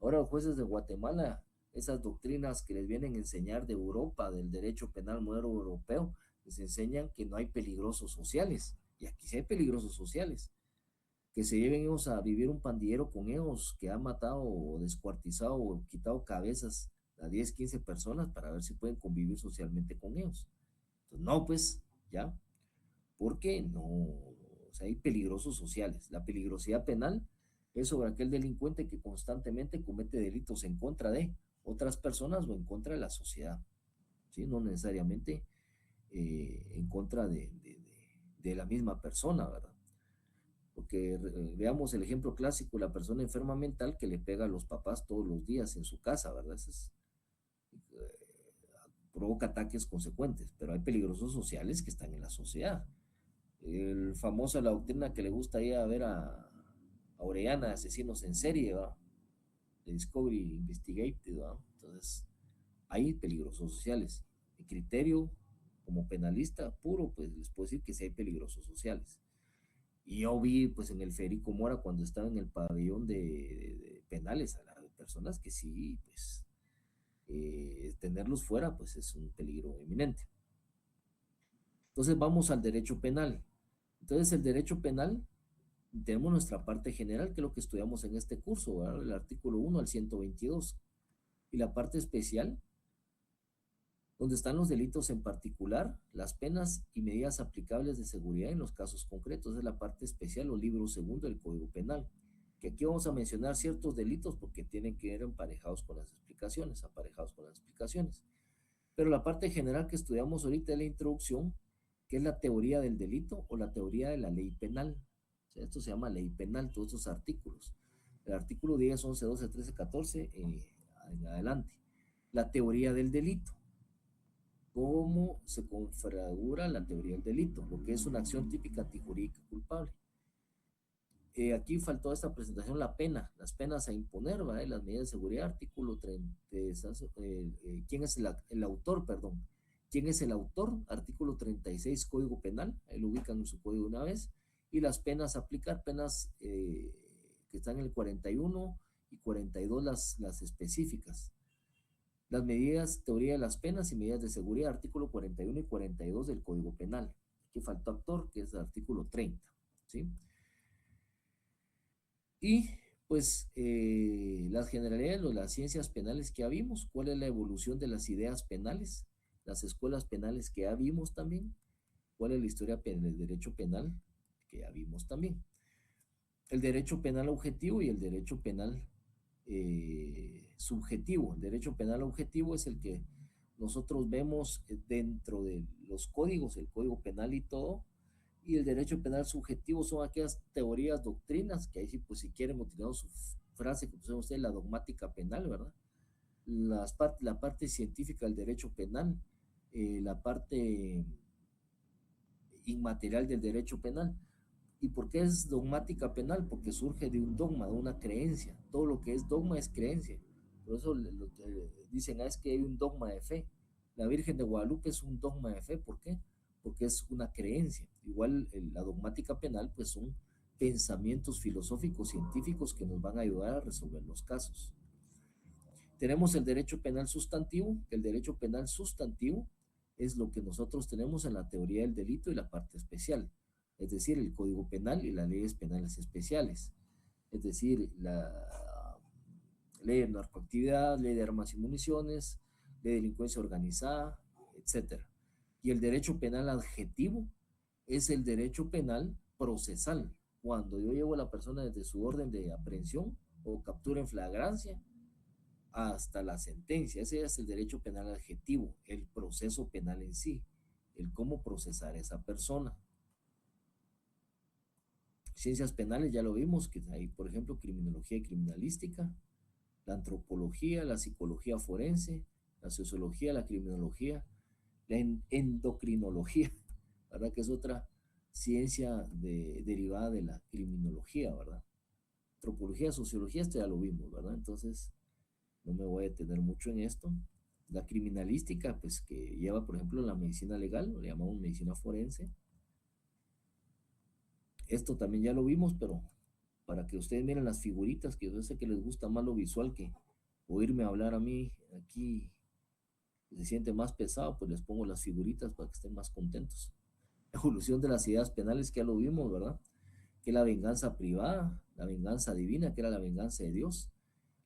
Ahora los jueces de Guatemala, esas doctrinas que les vienen a enseñar de Europa, del derecho penal moderno europeo, les enseñan que no hay peligrosos sociales, y aquí sí hay peligrosos sociales, que se lleven ellos a vivir un pandillero con ellos que ha matado o descuartizado o quitado cabezas a 10, 15 personas para ver si pueden convivir socialmente con ellos. Entonces, no, pues, ya, porque no, o sea, hay peligrosos sociales. La peligrosidad penal es sobre aquel delincuente que constantemente comete delitos en contra de otras personas o en contra de la sociedad, ¿sí? No necesariamente en contra de la misma persona, ¿verdad? Porque veamos el ejemplo clásico, la persona enferma mental que le pega a los papás todos los días en su casa, ¿verdad? Ese es provoca ataques consecuentes, pero hay peligrosos sociales que están en la sociedad. El famoso, la doctrina que le gusta ir a ver a Orellana, asesinos en serie, ¿va? De Discovery Investigated, ¿va? Entonces, hay peligrosos sociales. Mi criterio como penalista puro, pues les puedo decir que sí hay peligrosos sociales. Y yo vi, pues, en el Federico Mora, cuando estaba en el pabellón de penales, a las personas que sí, pues, tenerlos fuera, pues, es un peligro inminente. Entonces, vamos al derecho penal. Entonces, el derecho penal, tenemos nuestra parte general, que es lo que estudiamos en este curso, ¿verdad? El artículo 1 al 122. Y la parte especial, donde están los delitos en particular, las penas y medidas aplicables de seguridad en los casos concretos. Es la parte especial o libro segundo del Código Penal, que aquí vamos a mencionar ciertos delitos porque tienen que ir aparejados con las explicaciones, Pero la parte general que estudiamos ahorita es la introducción, que es la teoría del delito o la teoría de la ley penal. O sea, esto se llama ley penal, todos estos artículos. El artículo 10, 11, 12, 13, 14, en adelante. La teoría del delito. Cómo se configura la teoría del delito, lo que es una acción típica antijurídica culpable. Aquí faltó esta presentación la pena, las penas a imponer, ¿vale? Las medidas de seguridad, artículo 30, ¿quién es el autor, perdón? ¿Quién es el autor? Artículo 36, Código Penal, ahí lo ubican en su código una vez, y las penas a aplicar, penas que están en el 41 y 42, las específicas. Las medidas, teoría de las penas y medidas de seguridad, artículo 41 y 42 del Código Penal. Aquí faltó actor, que es el artículo 30, ¿sí? Y pues las generalidades o las ciencias penales que ya vimos, cuál es la evolución de las ideas penales, las escuelas penales que ya vimos también, cuál es la historia del derecho penal que ya vimos también. El derecho penal objetivo y el derecho penal subjetivo. El derecho penal objetivo es el que nosotros vemos dentro de los códigos, el Código Penal y todo, y el derecho penal subjetivo son aquellas teorías, doctrinas, que ahí sí, pues si quieren utilizar su frase que pusieron ustedes, la dogmática penal, ¿verdad? La parte científica del derecho penal, la parte inmaterial del derecho penal. ¿Y por qué es dogmática penal? Porque surge de un dogma, de una creencia. Todo lo que es dogma es creencia. Por eso dicen, es que hay un dogma de fe. La Virgen de Guadalupe es un dogma de fe. ¿Por qué? Porque es una creencia. Igual la dogmática penal, pues son pensamientos filosóficos, científicos que nos van a ayudar a resolver los casos. Tenemos el derecho penal sustantivo. El derecho penal sustantivo es lo que nosotros tenemos en la teoría del delito y la parte especial. Es decir, el Código Penal y las leyes penales especiales. Es decir, la ley de narcoactividad, ley de armas y municiones, ley de delincuencia organizada, etc. Y el derecho penal adjetivo es el derecho penal procesal. Cuando yo llevo a la persona desde su orden de aprehensión o captura en flagrancia hasta la sentencia. Ese es el derecho penal adjetivo, el proceso penal en sí, el cómo procesar a esa persona. Ciencias penales ya lo vimos, que hay, por ejemplo, criminología y criminalística, la antropología, la psicología forense, la sociología, la criminología, la endocrinología, ¿verdad? Que es otra ciencia derivada de la criminología, ¿verdad? Antropología, sociología, esto ya lo vimos, ¿verdad? Entonces, no me voy a detener mucho en esto. La criminalística, pues que lleva, por ejemplo, la medicina legal, lo llamamos medicina forense. Esto también ya lo vimos, pero para que ustedes miren las figuritas, que yo sé que les gusta más lo visual que oírme hablar a mí aquí, se siente más pesado, pues les pongo las figuritas para que estén más contentos. Evolución de las ideas penales, que ya lo vimos, ¿verdad? Que la venganza privada, la venganza divina, que era la venganza de Dios,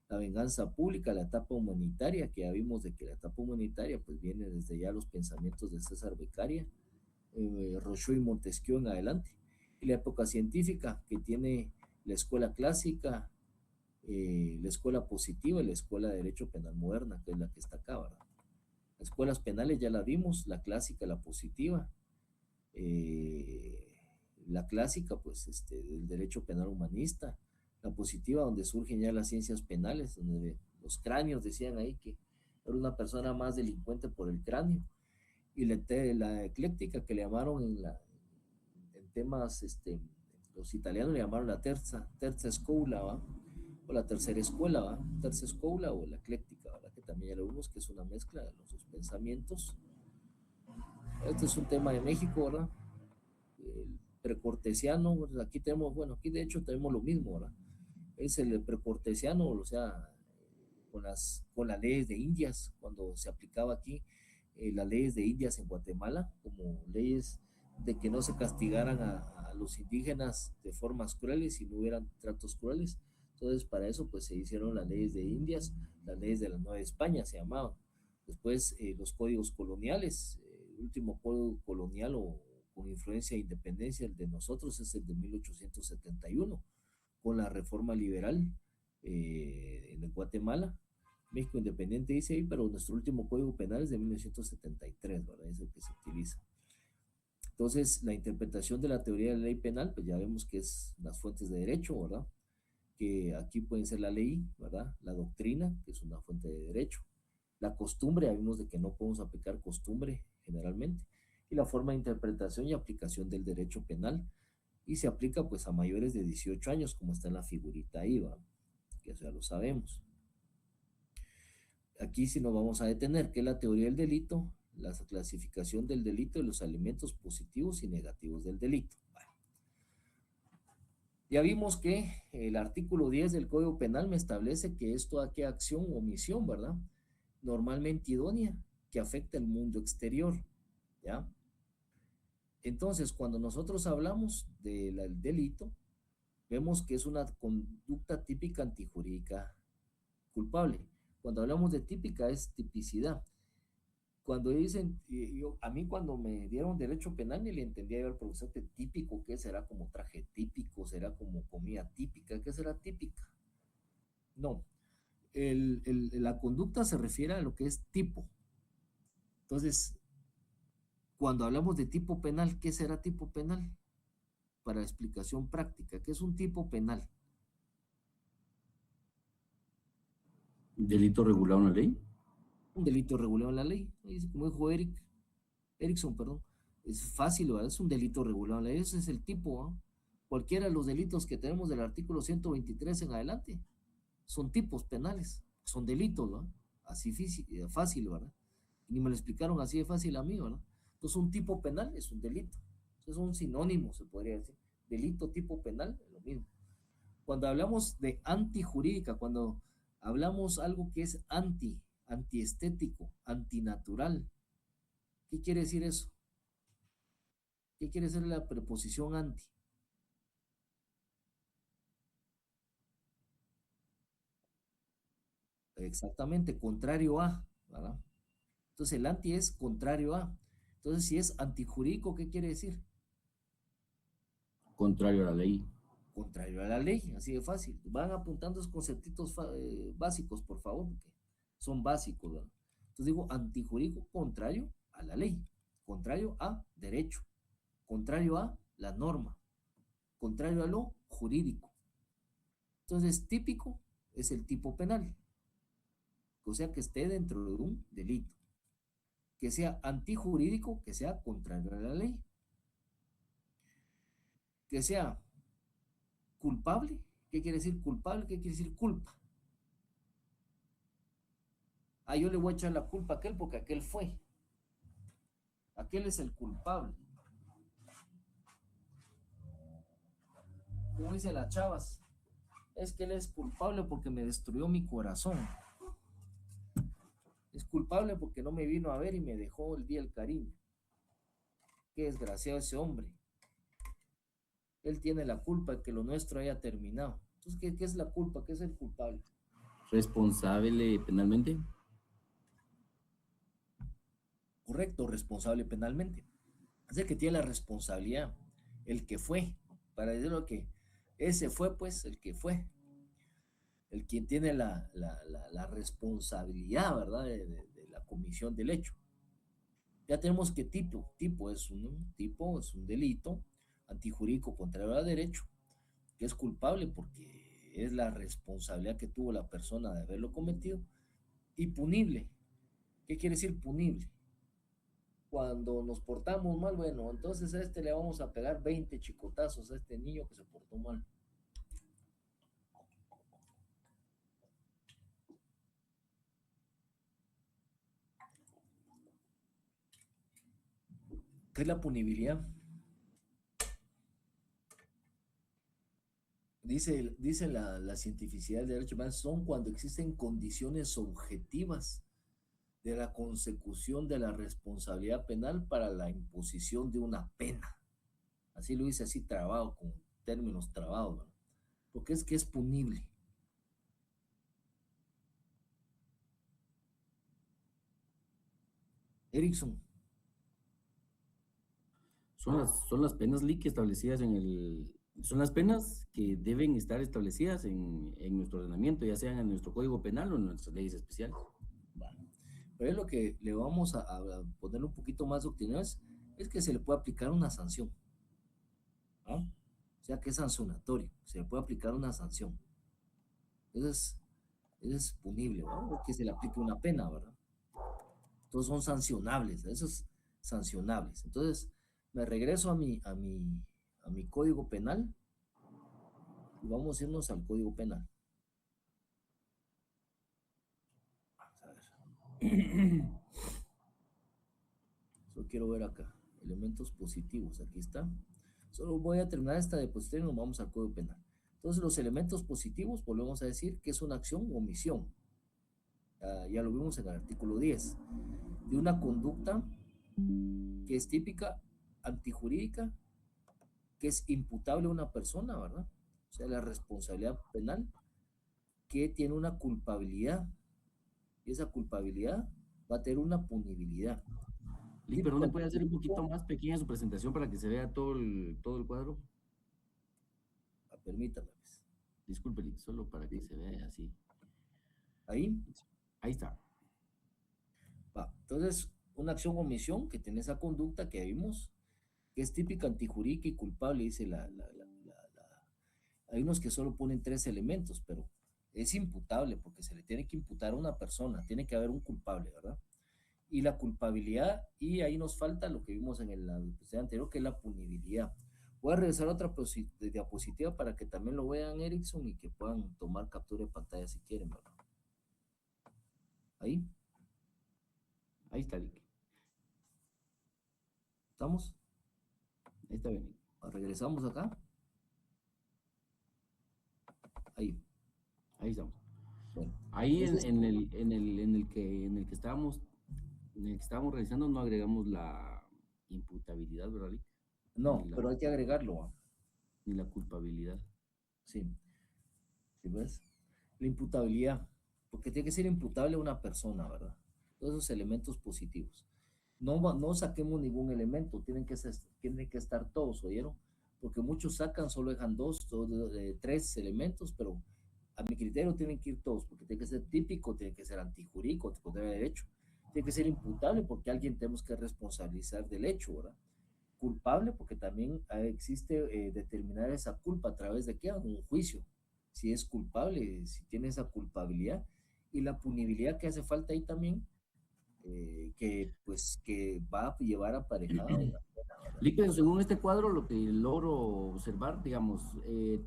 la venganza pública, la etapa humanitaria, que ya vimos de que la etapa humanitaria pues viene desde ya los pensamientos de César Beccaria, Rousseau y Montesquieu en adelante. Y la época científica, que tiene la escuela clásica, la escuela positiva y la escuela de derecho penal moderna, que es la que está acá, ¿verdad? Las escuelas penales ya la vimos, la clásica, la positiva. La clásica, pues, del derecho penal humanista. La positiva, donde surgen ya las ciencias penales, donde los cráneos decían ahí que era una persona más delincuente por el cráneo. Y la ecléctica que le llamaron en temas, los italianos le llamaron la terza escuela, ¿va? O la tercera escuela, ¿va? Terza escuela o la ecléctica, ¿verdad? Que también ya lo vimos que es una mezcla de los dos pensamientos. Este es un tema de México, ¿verdad? El precortesiano, ¿verdad? Aquí tenemos, bueno, aquí de hecho tenemos lo mismo, ¿verdad? Es el precortesiano, o sea, con las leyes de Indias, cuando se aplicaba aquí las leyes de Indias en Guatemala, como leyes de que no se castigaran a los indígenas de formas crueles y no hubieran tratos crueles. Entonces, para eso, pues se hicieron las leyes de Indias, las leyes de la Nueva España se llamaban. Después, los códigos coloniales, el último código colonial o con influencia de independencia, el de nosotros es el de 1871, con la reforma liberal en Guatemala. México independiente dice ahí, pero nuestro último código penal es de 1973, ¿verdad? Es el que se utiliza. Entonces, la interpretación de la teoría de la ley penal, pues ya vemos que es las fuentes de derecho, ¿verdad? Que aquí pueden ser la ley, ¿verdad? La doctrina, que es una fuente de derecho. La costumbre, ya vimos de que no podemos aplicar costumbre generalmente. Y la forma de interpretación y aplicación del derecho penal. Y se aplica pues a mayores de 18 años, como está en la figurita ahí, ¿va? Que eso ya lo sabemos. Aquí sí nos vamos a detener, que es la teoría del delito, la clasificación del delito y los elementos positivos y negativos del delito. Bueno, ya vimos que el artículo 10 del Código Penal me establece que esto a qué acción o omisión, ¿verdad? Normalmente idónea, que afecta el mundo exterior, ¿ya? Entonces, cuando nosotros hablamos del delito, vemos que es una conducta típica antijurídica culpable. Cuando hablamos de típica es tipicidad. Cuando dicen, a mí cuando me dieron derecho penal ni le entendía yo al profesor que típico, ¿qué será? Como traje típico, será como comida típica, ¿qué será típica? No, la conducta se refiere a lo que es tipo. Entonces, cuando hablamos de tipo penal, ¿qué será tipo penal? Para explicación práctica, ¿qué es un tipo penal? ¿Delito regulado en la ley? Un delito regulado en la ley. Como dijo Erickson, perdón. Es fácil, ¿verdad? Es un delito regulado en la ley. Ese es el tipo, ¿eh? Cualquiera de los delitos que tenemos del artículo 123 en adelante son tipos penales, son delitos, ¿verdad? Así fácil, ¿verdad? Y ni me lo explicaron así de fácil a mí, ¿verdad? Entonces, un tipo penal es un delito. Es un sinónimo, se podría decir. Delito, tipo penal, es lo mismo. Cuando hablamos de antijurídica, cuando hablamos algo que es antiestético, antinatural, ¿qué quiere decir eso? ¿Qué quiere decir la preposición anti? Exactamente, contrario a, ¿verdad? Entonces el anti es contrario a. Entonces, si es antijurídico, ¿qué quiere decir? Contrario a la ley. Contrario a la ley, así de fácil. Van apuntando esos conceptitos básicos, por favor, porque son básicos, ¿verdad? Entonces digo antijurídico, contrario a la ley, contrario a derecho, contrario a la norma, contrario a lo jurídico. Entonces, típico es el tipo penal, o sea, que esté dentro de un delito, que sea antijurídico, que sea contrario a la ley, que sea culpable. ¿Qué quiere decir culpable? ¿Qué quiere decir culpa? Ah, yo le voy a echar la culpa a aquel porque aquel fue. Aquel es el culpable. Como dice las chavas, es que él es culpable porque me destruyó mi corazón. Es culpable porque no me vino a ver y me dejó el día el cariño. Qué desgraciado ese hombre. Él tiene la culpa de que lo nuestro haya terminado. Entonces, ¿qué es la culpa? ¿Qué es el culpable? ¿Responsable penalmente? Correcto, responsable penalmente. Es el que tiene la responsabilidad, el que fue, para decirlo que ese fue pues el que fue, el quien tiene la responsabilidad, ¿verdad? De la comisión del hecho. Ya tenemos que tipo es un delito antijurídico contrario al derecho, que es culpable porque es la responsabilidad que tuvo la persona de haberlo cometido, y punible, ¿Qué quiere decir punible? Cuando nos portamos mal, bueno, entonces a este le vamos a pegar 20 chicotazos a este niño que se portó mal. ¿Qué es la punibilidad? Dice la cientificidad del derecho penal, son cuando existen condiciones objetivas de la consecución de la responsabilidad penal para la imposición de una pena. Así lo dice así trabado, con términos trabados, ¿no? Porque es que es punible. Erickson. Son las penas LIC establecidas son las penas que deben estar establecidas en nuestro ordenamiento, ya sean en nuestro Código Penal o en nuestras leyes especiales. Bueno, pero es lo que le vamos a poner un poquito más doctrinales, es que se le puede aplicar una sanción. ¿Ah? O sea que es sancionatorio, se le puede aplicar una sanción. Eso es punible, ¿verdad? Porque se le aplique una pena, ¿verdad? Todos son sancionables, esos sancionables. Entonces, me regreso a mi código penal y vamos a irnos al código penal. Vamos a ver. Solo quiero ver acá, elementos positivos, aquí está. Solo voy a terminar esta diapositiva y nos vamos al código penal. Entonces, los elementos positivos, volvemos a decir que es una acción o omisión. Ya lo vimos en el artículo 10. De una conducta que es típica, antijurídica, que es imputable a una persona, ¿verdad? O sea, la responsabilidad penal, que tiene una culpabilidad, y esa culpabilidad va a tener una punibilidad. Lick, pero ¿no puede hacer un poquito más pequeña su presentación para que se vea todo el cuadro? Permítame. Pues. Disculpe, Lick, solo para que se vea así. ¿Ahí? Ahí está. Va. Entonces, una acción o omisión que tiene esa conducta que vimos, que es típica, antijurídica y culpable, dice hay unos que solo ponen 3 elementos, pero es imputable porque se le tiene que imputar a una persona, tiene que haber un culpable, ¿verdad? Y la culpabilidad, y ahí nos falta lo que vimos en la diapositiva anterior, que es la punibilidad. Voy a regresar a otra diapositiva para que también lo vean, Erickson, y que puedan tomar captura de pantalla si quieren, ¿verdad? Ahí. Ahí está, Lick. ¿Estamos? Ahí está bien. Regresamos acá. Ahí. Ahí estamos. Bueno, ahí entonces, en el que estábamos realizando no agregamos la imputabilidad, ¿verdad, Lick? no, pero hay que agregarlo. ¿Va? Ni la culpabilidad. Sí. ¿Sí ves? La imputabilidad, porque tiene que ser imputable a una persona, ¿verdad? Todos esos elementos positivos. No saquemos ningún elemento, tienen que estar todos, ¿oyeron? Porque muchos sacan, solo dejan 2, 3 elementos, pero a mi criterio tienen que ir todos, porque tiene que ser típico, tiene que ser antijurídico, tiene que tener derecho, tiene que ser imputable, porque alguien tenemos que responsabilizar del hecho, ¿verdad? Culpable, porque también existe determinar esa culpa a través de qué, un juicio, si es culpable, si tiene esa culpabilidad, y la punibilidad que hace falta ahí también, que va a llevar aparejado. Lick, según este cuadro, lo que logro observar, digamos,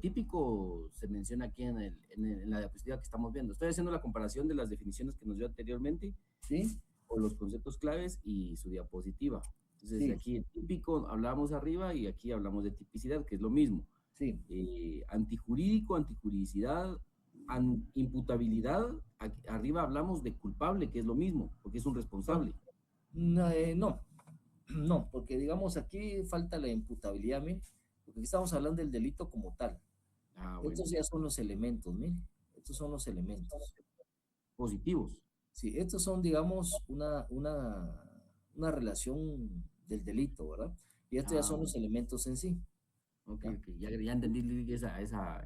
típico se menciona aquí en la diapositiva que estamos viendo. Estoy haciendo la comparación de las definiciones que nos dio anteriormente, ¿sí? O los conceptos claves y su diapositiva. Entonces, Sí. aquí el típico hablamos arriba y aquí hablamos de tipicidad, que es lo mismo. Sí. Antijurídico, antijuridicidad, imputabilidad, arriba hablamos de culpable, que es lo mismo, porque es un responsable. No, porque digamos aquí falta la imputabilidad, mire, porque aquí estamos hablando del delito como tal. Bueno. Estos ya son los elementos, mire, estos son los elementos. Positivos. Sí, estos son, digamos, una relación del delito, ¿verdad? Y estos ya son los elementos en sí. Ok, ya entendí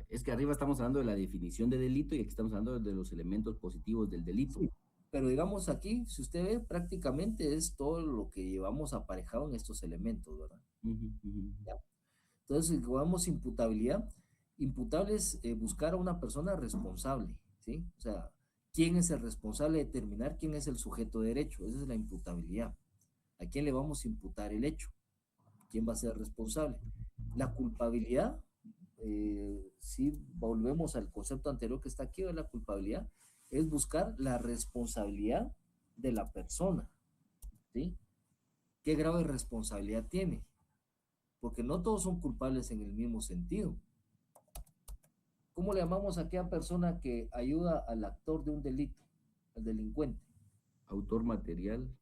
es que arriba estamos hablando de la definición de delito y aquí estamos hablando de los elementos positivos del delito. Sí, pero digamos aquí, si usted ve, prácticamente es todo lo que llevamos aparejado en estos elementos, ¿verdad? ¿Ya? Entonces, jugamos imputabilidad. Imputable es buscar a una persona responsable, ¿sí? O sea, ¿quién es el responsable de determinar quién es el sujeto de derecho? Esa es la imputabilidad. ¿A quién le vamos a imputar el hecho? ¿Quién va a ser responsable? La culpabilidad, si volvemos al concepto anterior que está aquí, de la culpabilidad, es buscar la responsabilidad de la persona, ¿sí? ¿Qué grado de responsabilidad tiene? Porque no todos son culpables en el mismo sentido. ¿Cómo le llamamos a aquella persona que ayuda al actor de un delito, al delincuente? Autor material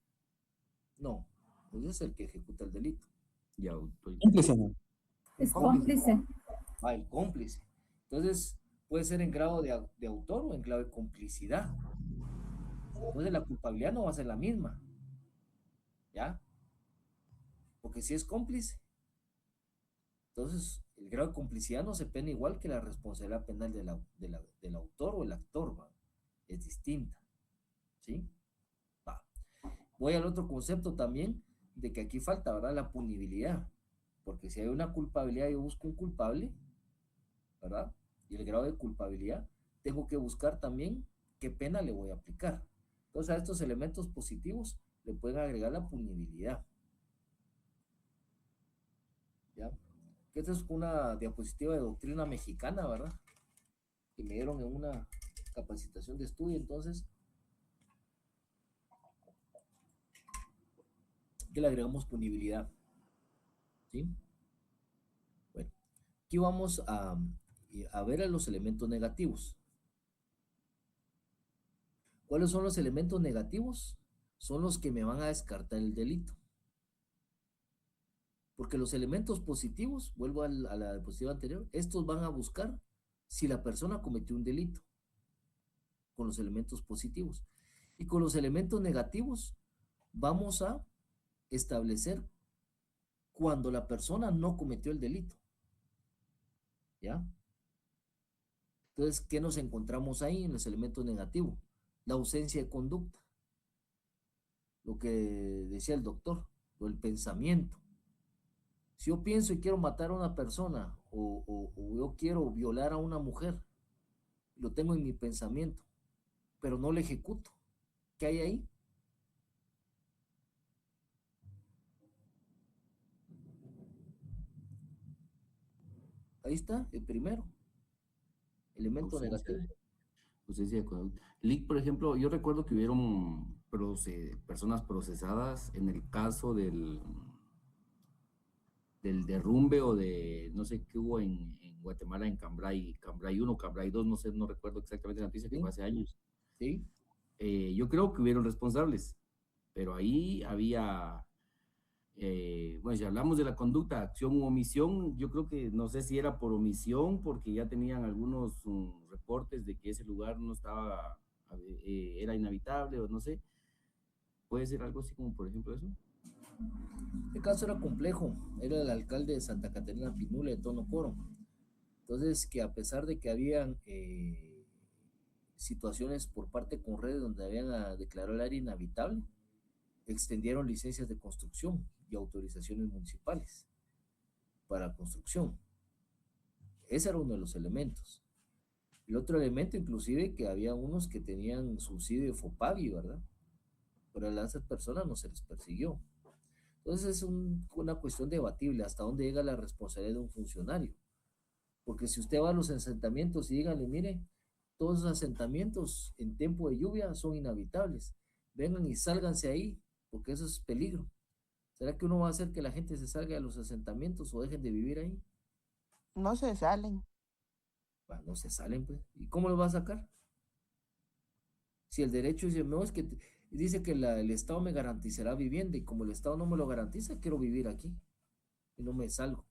No, ese es el que ejecuta el delito. y autor. Cómplice, ¿no? Es cómplice. El cómplice. Entonces, puede ser en grado de autor o en grado de complicidad. Entonces, la culpabilidad no va a ser la misma. ¿Ya? Porque si es cómplice, entonces el grado de complicidad no se pena igual que la responsabilidad penal del autor o el actor, ¿va? Es distinta. ¿Sí? Va. Voy al otro concepto también, de que aquí falta, ¿verdad? La punibilidad. Porque si hay una culpabilidad, yo busco un culpable, ¿verdad? Y el grado de culpabilidad, tengo que buscar también qué pena le voy a aplicar. Entonces, a estos elementos positivos le pueden agregar la punibilidad. ¿Ya? Esta es una diapositiva de doctrina mexicana, ¿verdad? Que me dieron en una capacitación de estudio, entonces, que le agregamos punibilidad. ¿Sí? Bueno, aquí vamos a ver a los elementos negativos. ¿Cuáles son los elementos negativos? Son los que me van a descartar el delito. Porque los elementos positivos, vuelvo a la diapositiva anterior, estos van a buscar si la persona cometió un delito con los elementos positivos. Y con los elementos negativos vamos a establecer cuando la persona no cometió el delito. ¿Ya? Entonces, ¿qué nos encontramos ahí en los elementos negativos? La ausencia de conducta. Lo que decía el doctor, o el pensamiento. Si yo pienso y quiero matar a una persona o yo quiero violar a una mujer, lo tengo en mi pensamiento, pero no lo ejecuto, ¿qué hay ahí? Ahí está, el primero. Elemento negativo. Ausencia de conducta. Lick, por ejemplo, yo recuerdo que hubieron personas procesadas en el caso del derrumbe o de no sé qué hubo en Guatemala, en Cambrai 1, Cambrai 2, no sé, no recuerdo exactamente la noticia, que fue hace años. Sí. Yo creo que hubieron responsables, pero ahí había, bueno, si hablamos de la conducta, acción u omisión, yo creo que no sé si era por omisión, porque ya tenían algunos reportes de que ese lugar no estaba, era inhabitable o no sé. ¿Puede ser algo así como por ejemplo eso? Este caso era complejo, era el alcalde de Santa Catarina Pinula de Tonocoro. Entonces, que a pesar de que habían situaciones por parte de Conred donde habían declarado el área inhabitable, extendieron licencias de construcción y autorizaciones municipales para construcción. Ese era uno de los elementos. El otro elemento, inclusive, que había unos que tenían subsidio de FOPAVI, ¿verdad? Pero a esas personas no se les persiguió. Entonces es una cuestión debatible hasta dónde llega la responsabilidad de un funcionario. Porque si usted va a los asentamientos y dígale, mire, todos los asentamientos en tiempo de lluvia son inhabitables. Vengan y sálganse ahí, porque eso es peligro. ¿Será que uno va a hacer que la gente se salga de los asentamientos o dejen de vivir ahí? No se salen. Bueno, no se salen, pues. ¿Y cómo los va a sacar? Si el derecho dice, no, es que dice que el Estado me garantizará vivienda y como el Estado no me lo garantiza, quiero vivir aquí y no me salgo.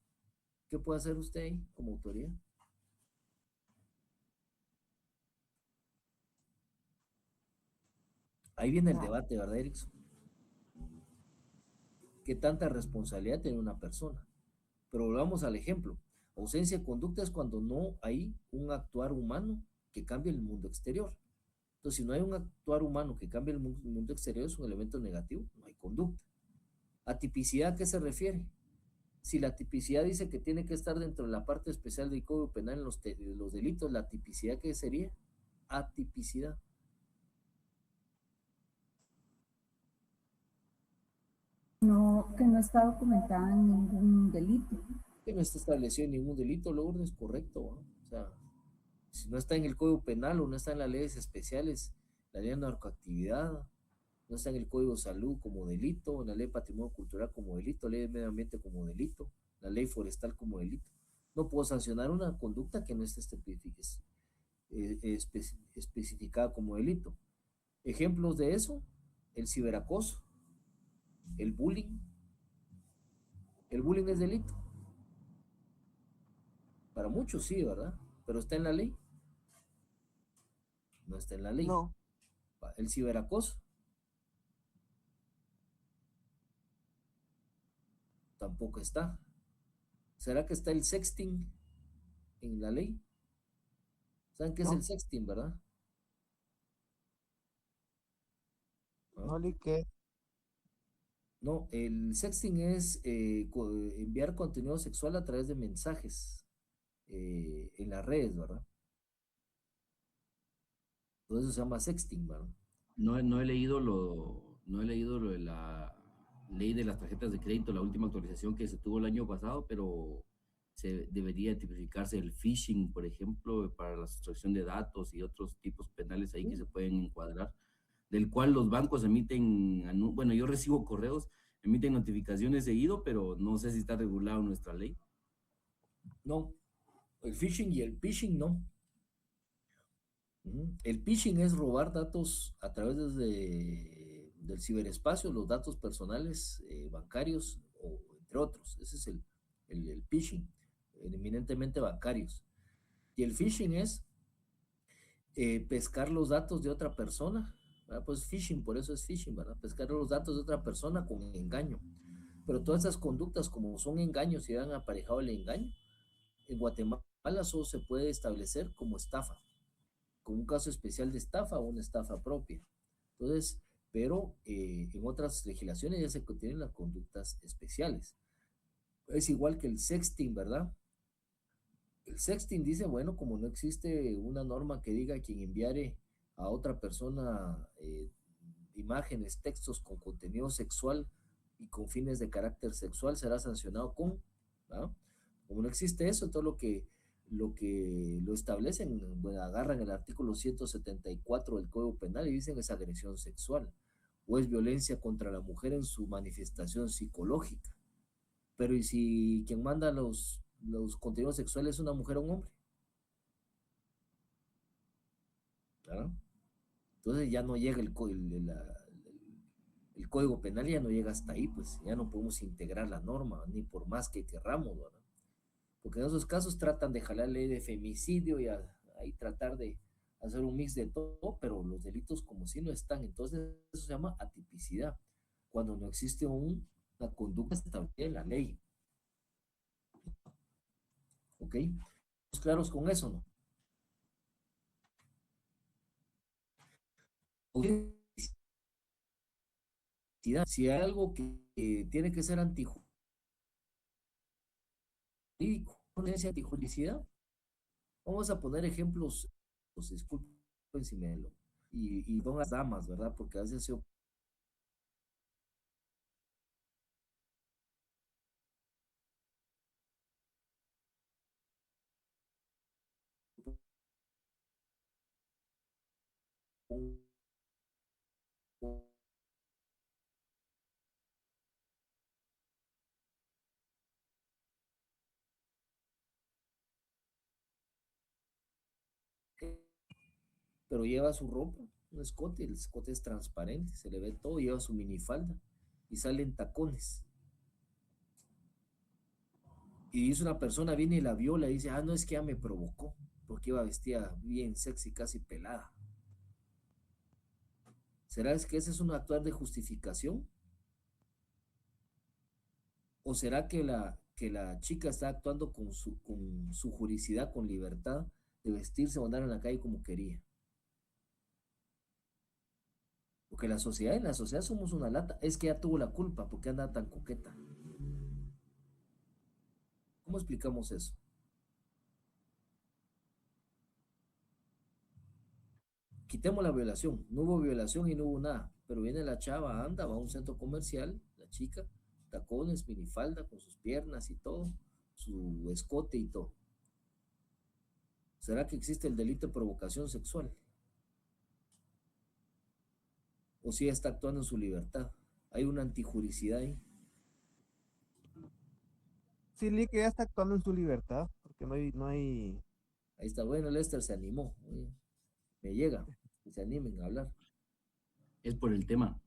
¿Qué puede hacer usted ahí como autoridad? Ahí viene el debate, ¿verdad, Erickson? ¿Qué tanta responsabilidad tiene una persona? Pero volvamos al ejemplo. Ausencia de conducta es cuando no hay un actuar humano que cambie el mundo exterior. Entonces, si no hay un actuar humano que cambie el mundo exterior, es un elemento negativo, no hay conducta. ¿A tipicidad a qué se refiere? Si la tipicidad dice que tiene que estar dentro de la parte especial del Código Penal en los delitos, ¿la tipicidad qué sería? Atipicidad. no está documentada en ningún delito. Que no está establecido ningún delito, Lourdes, correcto, ¿no? O sea, si no está en el Código Penal o no está en las leyes especiales, la ley de narcoactividad, no está en el Código de Salud como delito, en la ley de Patrimonio Cultural como delito, ley de Medio Ambiente como delito, la ley forestal como delito. No puedo sancionar una conducta que no esté especificada como delito. Ejemplos de eso, el ciberacoso, el bullying. El bullying es delito. Para muchos sí, ¿verdad? Pero está en la ley. No está en la ley. No, El ciberacoso tampoco está. ¿Será que está el sexting en la ley? ¿Saben qué es el no, sexting, verdad? ¿Ah? No, que No, el sexting es enviar contenido sexual a través de mensajes en las redes, ¿verdad? Por eso se llama sexting, ¿verdad? No he leído lo de la ley de las tarjetas de crédito, la última actualización que se tuvo el año pasado, pero se debería tipificarse el phishing, por ejemplo, para la sustracción de datos y otros tipos penales ahí que se pueden encuadrar, del cual los bancos emiten, bueno, yo recibo correos, emiten notificaciones seguido, pero no sé si está regulado en nuestra ley. No, el phishing y el phishing no. El phishing es robar datos a través del ciberespacio, los datos personales, bancarios, o entre otros. Ese es el phishing, eminentemente bancarios. Y el phishing es pescar los datos de otra persona, ¿verdad? Pues phishing, por eso es phishing, ¿verdad? Pescar los datos de otra persona con engaño. Pero todas esas conductas, como son engaños y han aparejado el engaño, en Guatemala solo se puede establecer como estafa, como un caso especial de estafa o una estafa propia. Entonces, pero en otras legislaciones ya se contienen las conductas especiales. Es igual que el sexting, ¿verdad? El sexting dice, bueno, como no existe una norma que diga quien enviare a otra persona imágenes, textos con contenido sexual y con fines de carácter sexual será sancionado con, ¿verdad? Como no existe eso, todo lo establecen, bueno, agarran el artículo 174 del Código Penal y dicen es agresión sexual o es violencia contra la mujer en su manifestación psicológica. Pero ¿y si quien manda los contenidos sexuales es una mujer o un hombre? ¿Verdad? Entonces ya no llega el Código Penal, ya no llega hasta ahí, pues ya no podemos integrar la norma, ni por más que querramos, ¿verdad? Porque en esos casos tratan de jalar ley de femicidio y ahí tratar de hacer un mix de todo, pero los delitos como si no están. Entonces eso se llama atipicidad, cuando no existe una conducta establecida en la ley. ¿Ok? ¿Estamos claros con eso, no? Si hay algo que tiene que ser antijurídico, antijuricidad, vamos a poner ejemplos, pues disculpen si me lo, y son las damas, ¿verdad? Porque a veces se pero lleva su ropa, un escote, el escote es transparente, se le ve todo, lleva su minifalda y salen tacones. Y dice una persona, viene y la viola y dice, no, es que ya me provocó, porque iba vestida bien sexy, casi pelada. ¿Será que ese es un actuar de justificación? ¿O será que la chica está actuando con su juricidad, con libertad de vestirse o andar en la calle como quería? Porque en la sociedad somos una lata. Es que ella tuvo la culpa porque anda tan coqueta. ¿Cómo explicamos eso? Quitemos la violación. No hubo violación y no hubo nada. Pero viene la chava, anda, va a un centro comercial, la chica, tacones, minifalda, con sus piernas y todo, su escote y todo. ¿Será que existe el delito de provocación sexual? ¿O si está actuando en su libertad? Hay una antijuricidad ahí. Sí, Lee, que ya está actuando en su libertad, porque no hay... Ahí está, bueno, Lester se animó. Oye, me llega, que se animen a hablar. Es por el tema.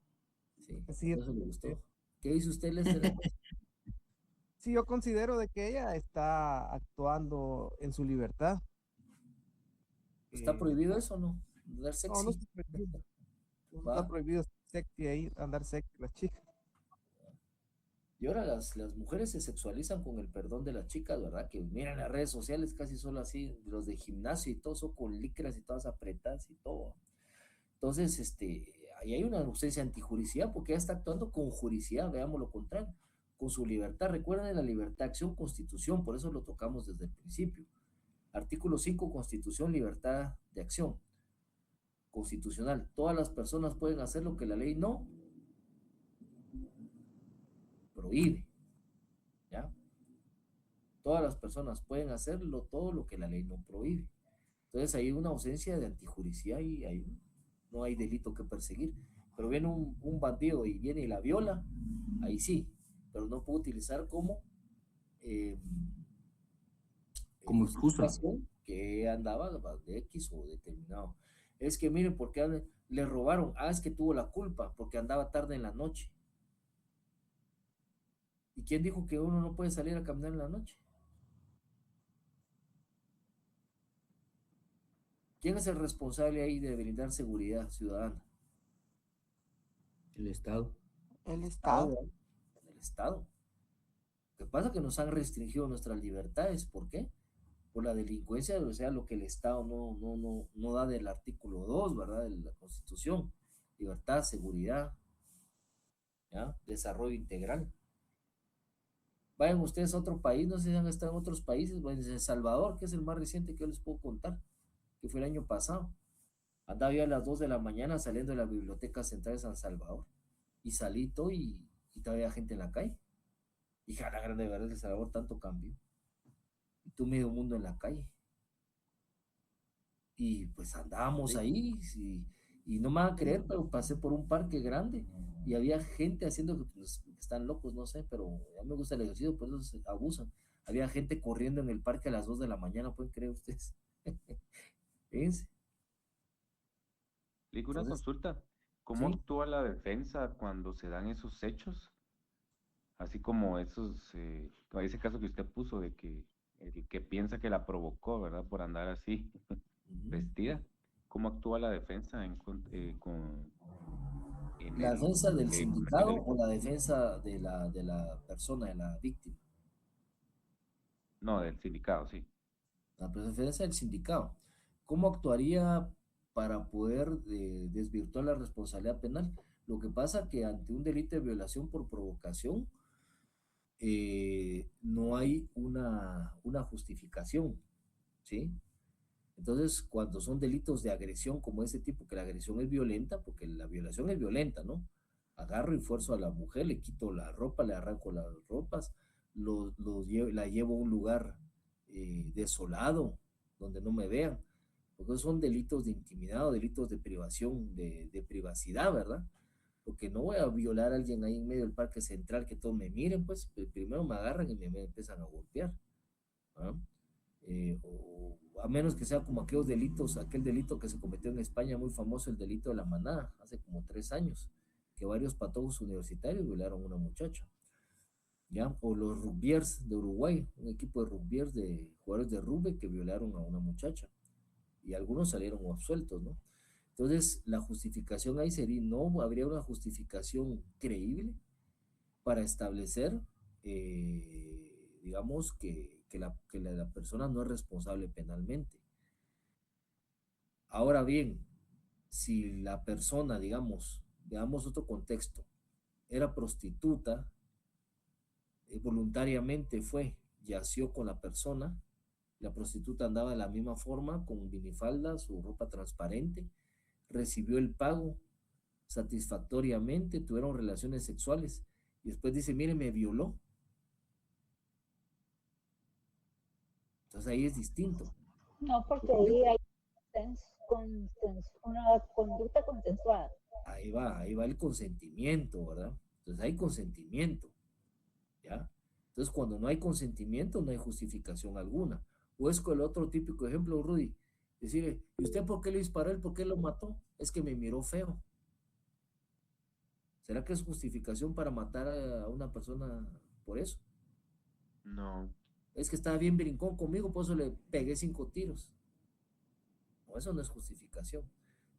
Sí, Sí, eso le gustó. ¿Qué dice usted, Lester? sí, yo considero de que ella está actuando en su libertad. ¿Está Eh, prohibido eso o no? Dar no, no sexy. está prohibido. No está ¿Va? prohibido sexy ahí, andar sexy las chicas. Y ahora las mujeres se sexualizan con el perdón de las chicas, ¿verdad? Que miran las redes sociales casi solo así, los de gimnasio y todo, son con licras y todas apretadas y todo. Entonces, ahí hay una ausencia antijuricidad porque ella está actuando con juricidad, veamos lo contrario, con su libertad. Recuerden la libertad, acción, constitución, por eso lo tocamos desde el principio. Artículo 5, constitución, libertad de acción. Constitucional, todas las personas pueden hacer lo que la ley no prohíbe, ¿ya? Todas las personas pueden hacerlo todo lo que la ley no prohíbe. Entonces hay una ausencia de antijuricidad y no hay delito que perseguir. Pero viene un bandido y viene y la viola, ahí sí, pero no puede utilizar como excusa. justificación que andaba de X o determinado. Es que miren, porque le robaron, es que tuvo la culpa porque andaba tarde en la noche. ¿Y quién dijo que uno no puede salir a caminar en la noche? ¿Quién es el responsable ahí de brindar seguridad ciudadana? El Estado. El Estado, Estado. ¿verdad? El Estado. Lo que pasa es que nos han restringido nuestras libertades. ¿Por qué? Por la delincuencia, o sea, lo que el Estado no da del artículo 2, ¿verdad? De la Constitución. Libertad, seguridad, ¿ya? Desarrollo integral. Vayan ustedes a otro país, no sé si han estado en otros países, vayan a El Salvador, que es el más reciente que yo les puedo contar, que fue el año pasado. Andaba yo a las 2 de la mañana saliendo de la Biblioteca Central de San Salvador y salí todo y todavía había gente en la calle. Y ja, la grande verdad, El Salvador tanto cambió. Y tú medio mundo en la calle. Y pues andábamos ahí y no me van a creer, pero pasé por un parque grande y había gente haciendo que pues, están locos, no sé, pero a mí me gusta el ejercicio, por eso se abusan. Había gente corriendo en el parque a las 2 de la mañana, ¿pueden creer ustedes? Fíjense. Lico, una Entonces, consulta. ¿Cómo sí, actúa la defensa cuando se dan esos hechos? Así como como ese caso que usted puso de que el que piensa que la provocó, ¿verdad? Por andar así vestida. ¿Cómo actúa la defensa en la defensa del con ese sindicado delito? o la defensa de la persona, de la víctima. No, del sindicato, sí. La defensa del sindicado. ¿Cómo actuaría para poder desvirtuar la responsabilidad penal? Lo que pasa que ante un delito de violación por provocación, no hay una justificación, ¿sí? Entonces, cuando son delitos de agresión como ese tipo, que la agresión es violenta, porque la violación es violenta, ¿no? Agarro y fuerzo a la mujer, le quito la ropa, le arranco las ropas, la llevo a un lugar desolado, donde no me vean, porque son delitos de intimidad o delitos de privación, de privacidad, ¿verdad? Porque no voy a violar a alguien ahí en medio del parque central que todos me miren, pues primero me agarran y me empiezan a golpear, ¿ah? O a menos que sea como aquellos delitos, aquel delito que se cometió en España muy famoso, el delito de la manada, hace como 3 años, que varios patojos universitarios violaron a una muchacha, ¿ya? O los rugbyers de Uruguay, un equipo de rugbyers de jugadores de rugby que violaron a una muchacha, y algunos salieron absueltos, ¿no? Entonces, la justificación ahí sería, no habría una justificación creíble para establecer, digamos, que la persona no es responsable penalmente. Ahora bien, si la persona, digamos, veamos otro contexto, era prostituta, voluntariamente yació con la persona, la prostituta andaba de la misma forma, con minifalda, su ropa transparente, recibió el pago satisfactoriamente, tuvieron relaciones sexuales, y y después dice, mire, me violó. Entonces ahí es distinto. No, porque ahí hay una conducta consensuada. Ahí va el consentimiento, ¿verdad? Entonces hay consentimiento, ¿ya? Entonces cuando no hay consentimiento no hay justificación alguna. O es con el otro típico ejemplo, Rudy, decirle, ¿y usted por qué le disparó? ¿Por qué lo mató? Es que me miró feo. ¿Será que es justificación para matar a una persona por eso? No. Es que estaba bien brincón conmigo, por eso le pegué 5 tiros. No, eso no es justificación.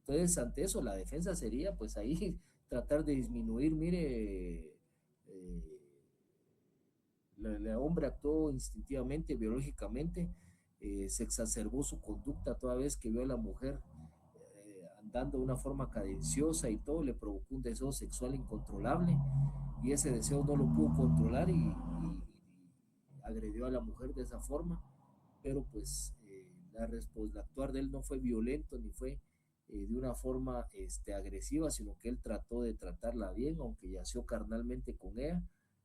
Entonces, ante eso, la defensa sería, pues ahí, tratar de disminuir, mire, el hombre actuó instintivamente, biológicamente, se exacerbó su conducta toda vez que vio a la mujer andando de una forma cadenciosa y todo, le provocó un deseo sexual incontrolable y ese deseo no lo pudo controlar y agredió a la mujer de esa forma, pero pues el actuar de él no fue violento ni fue de una forma agresiva, sino que él trató de tratarla bien, aunque yació carnalmente con ella,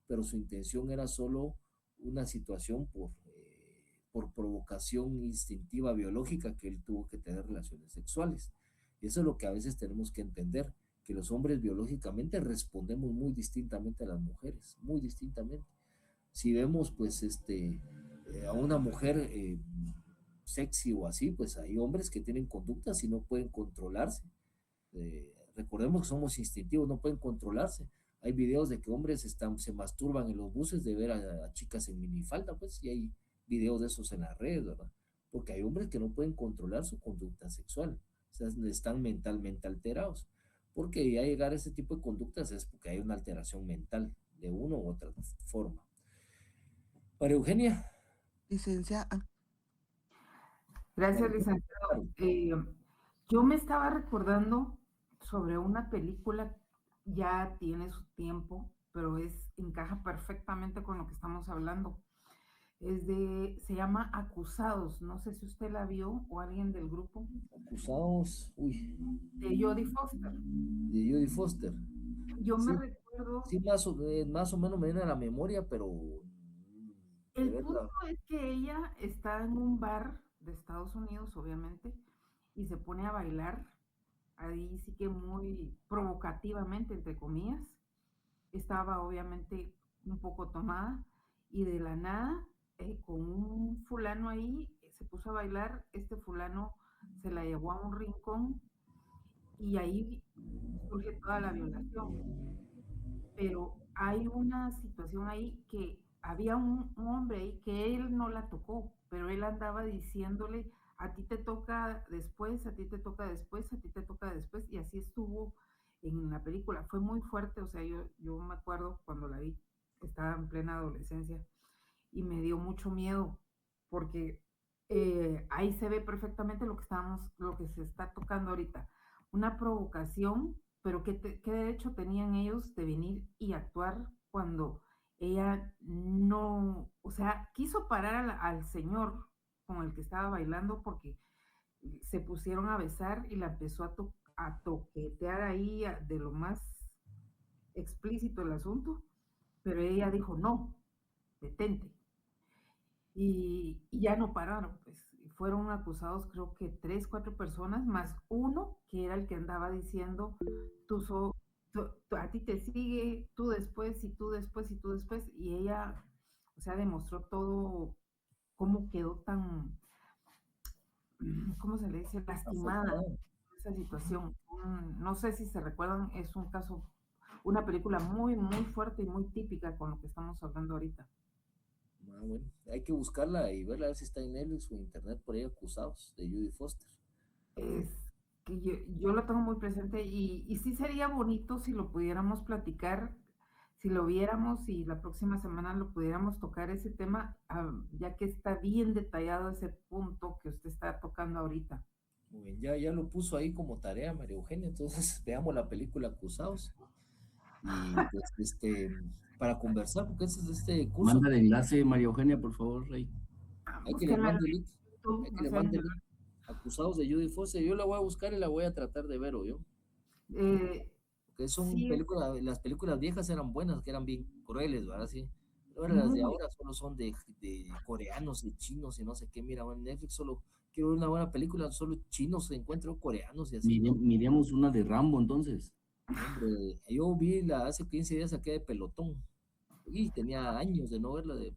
pero su intención era solo una situación por provocación instintiva biológica que él tuvo que tener relaciones sexuales. Y eso es lo que a veces tenemos que entender, que los hombres biológicamente respondemos muy distintamente a las mujeres, muy distintamente. Si vemos pues a una mujer sexy o así, pues hay hombres que tienen conductas y no pueden controlarse. Recordemos que somos instintivos, no pueden controlarse. Hay videos de que hombres se masturban en los buses de ver a chicas en minifalda, pues, y hay videos de esos en las redes, ¿verdad? Porque hay hombres que no pueden controlar su conducta sexual, o sea, están mentalmente alterados. Porque ya llegar a ese tipo de conductas es porque hay una alteración mental de una u otra forma. María Eugenia. Licenciada. Gracias, licenciado. Yo me estaba recordando sobre una película, ya tiene su tiempo, pero encaja perfectamente con lo que estamos hablando. Se llama Acusados, no sé si usted la vio o alguien del grupo. Acusados, de Jodie Foster. De Jodie Foster. Yo me recuerdo. Sí, más o menos me viene a la memoria, pero. El punto es que ella está en un bar de Estados Unidos, obviamente, y se pone a bailar, ahí sí que muy provocativamente, entre comillas. Estaba obviamente un poco tomada, y de la nada, con un fulano ahí, se puso a bailar, este fulano se la llevó a un rincón, y ahí surge toda la violación. Pero hay una situación ahí que había un hombre ahí que él no la tocó, pero él andaba diciéndole, a ti te toca después, a ti te toca después, a ti te toca después, y así estuvo en la película. Fue muy fuerte, o sea, yo me acuerdo cuando la vi, estaba en plena adolescencia, y me dio mucho miedo, porque ahí se ve perfectamente lo que se está tocando ahorita, una provocación, pero ¿qué derecho tenían ellos de venir y actuar cuando ella no, o sea, quiso parar al señor con el que estaba bailando porque se pusieron a besar y la empezó a toquetear ahí de lo más explícito el asunto, pero ella dijo, no, detente. Y ya no pararon, pues fueron acusados creo que 3, 4 personas, más uno que era el que andaba diciendo, a ti te sigue, tú después, y tú después, y tú después, y ella, o sea, demostró todo, cómo quedó tan, ¿cómo se le dice? Lastimada esa situación. No sé si se recuerdan, es un caso, una película muy, muy fuerte y muy típica con lo que estamos hablando ahorita. Bueno, hay que buscarla y verla a ver si está en Netflix o internet por ahí, Acusados, de Jodie Foster. Es que yo lo tengo muy presente y sí sería bonito si lo pudiéramos platicar, si lo viéramos y la próxima semana lo pudiéramos tocar ese tema, ya que está bien detallado ese punto que usted está tocando ahorita. Muy bien, ya lo puso ahí como tarea María Eugenia, entonces veamos la película Acusados y pues para conversar, porque ese es este curso. Manda el enlace, María Eugenia, por favor, Rey. Hay que le mande el link. Hay que le mande el link. Acusados de Jodie Foster. Yo la voy a buscar y la voy a tratar de ver, ¿o yo? que son Sí, películas, las películas viejas eran buenas, que eran bien crueles, ¿verdad? Sí. Pero ahora las de muy. ahora solo son de coreanos, de chinos y no sé qué. Mira, en Netflix solo quiero ver una buena película, solo chinos encuentro coreanos y así, ¿no? Miremos una de Rambo entonces. Hombre, yo vi hace 15 días saqué de Pelotón y tenía años de no verla, de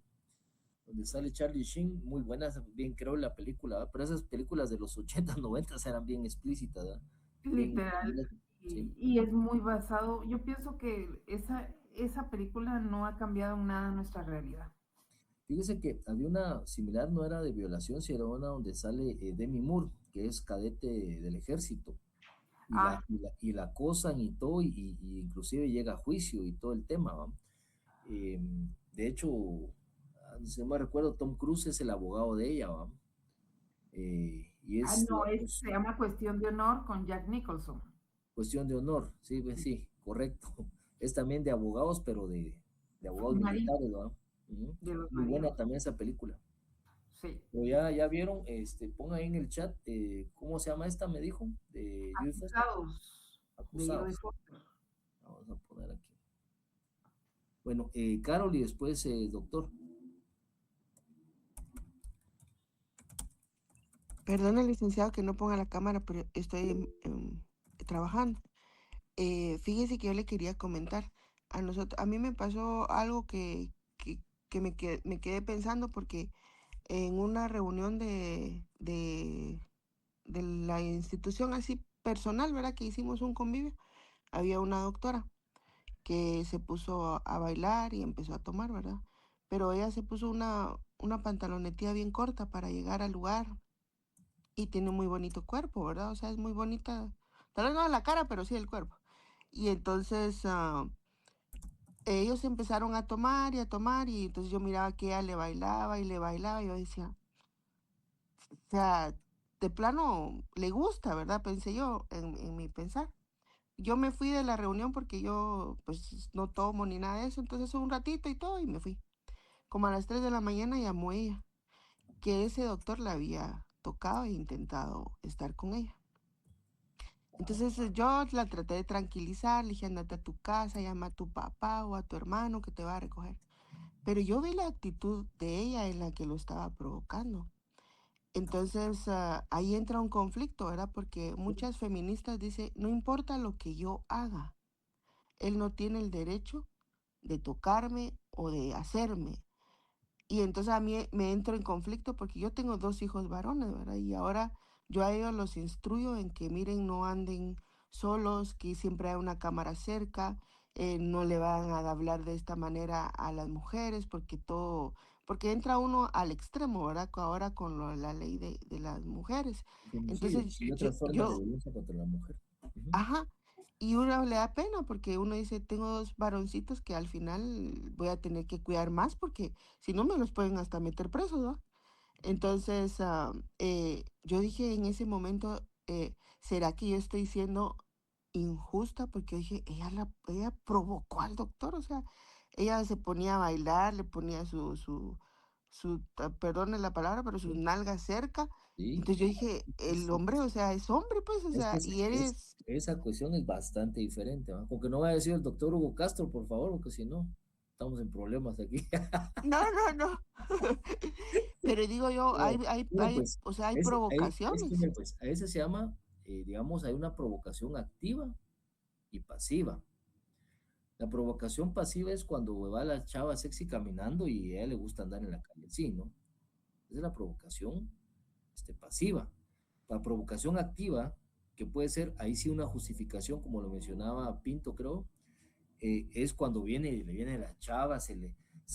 donde sale Charlie Sheen, muy buena, bien creo la película, ¿verdad? Pero esas películas de los 80, 90 eran bien explícitas, ¿verdad? Bien, Literal, sí. y es muy basado, yo pienso que esa película no ha cambiado en nada nuestra realidad. Fíjese que había una similar, no era de violación, sino una donde sale Demi Moore, que es cadete del ejército, Ah, y la acosan y todo, y inclusive llega a juicio y todo el tema, ¿va? Eh, de hecho, si no me recuerdo, Tom Cruise es el abogado de ella, ¿va? Y es, no, digamos, se llama Cuestión de Honor con Jack Nicholson. cuestión de honor, sí, sí, correcto. Es también de abogados, pero de abogados Marido militares, ¿va? Ujú. de los Muy buena maridos. también esa película. Sí, Pero ya vieron, pongan ahí en el chat, ¿cómo se llama esta? Me dijo, de Jude Foster. Acusados de Jodie Acusados. Foster. Vamos a poner aquí. Bueno, Carol y después doctor. Perdone, licenciado, que no ponga la cámara, pero estoy trabajando. Fíjese que yo le quería comentar. A mí me pasó algo que me quedé pensando porque en una reunión de la institución así personal, ¿verdad? Que hicimos un convivio, había una doctora que se puso a bailar y empezó a tomar, ¿verdad? Pero ella se puso una pantalonetilla bien corta para llegar al lugar y tiene muy bonito cuerpo, ¿verdad? O sea, es muy bonita, tal vez no la cara, pero sí el cuerpo. Y entonces ellos empezaron a tomar y entonces yo miraba que ella le bailaba y yo decía, o sea, de plano le gusta, ¿verdad? Pensé yo en mi pensar. Yo me fui de la reunión porque yo pues no tomo ni nada de eso, entonces un ratito y todo y me fui. Como a las 3 de la mañana llamó ella, que ese doctor la había tocado e intentado estar con ella. Entonces yo la traté de tranquilizar, le dije, andate a tu casa, llama a tu papá o a tu hermano que te va a recoger. Pero yo vi la actitud de ella en la que lo estaba provocando. Entonces ahí entra un conflicto, ¿verdad? Porque muchas feministas dicen, no importa lo que yo haga, él no tiene el derecho de tocarme o de hacerme. Y entonces a mí me entro en conflicto porque yo tengo 2 hijos varones, ¿verdad? Y ahora yo a ellos los instruyo en que miren, no anden solos, que siempre hay una cámara cerca, no le van a hablar de esta manera a las mujeres porque entra uno al extremo, ¿verdad? Ahora con la ley de las mujeres. Femicidio Entonces y otras formas de violencia contra la mujer. Ujú. ajá, y uno le da pena porque uno dice, tengo 2 varoncitos que al final voy a tener que cuidar más porque si no me los pueden hasta meter presos, ¿no? Entonces, yo dije en ese momento, ¿será que yo estoy siendo injusta? Porque dije, ella provocó al doctor, o sea, ella se ponía a bailar, le ponía perdone la palabra, pero sus Sí, nalgas cerca. sí, Entonces yo dije, el sí. hombre, o sea, es hombre, pues, o Es que sea, y eres... esa cuestión es bastante diferente, ¿va? Aunque no vaya a decir el doctor Hugo Castro, por favor, porque si no, estamos en problemas aquí. No, no, no. Pero digo yo, No, mire, pues, o sea, hay es que, provocaciones. mire, pues, a veces se llama, digamos, hay una provocación activa y pasiva. La provocación pasiva es cuando va la chava sexy caminando y a ella le gusta andar en la calle, sí, ¿no? Esa es la provocación, pasiva. La provocación activa, que puede ser ahí sí una justificación, como lo mencionaba Pinto, creo, es cuando le viene la chava, se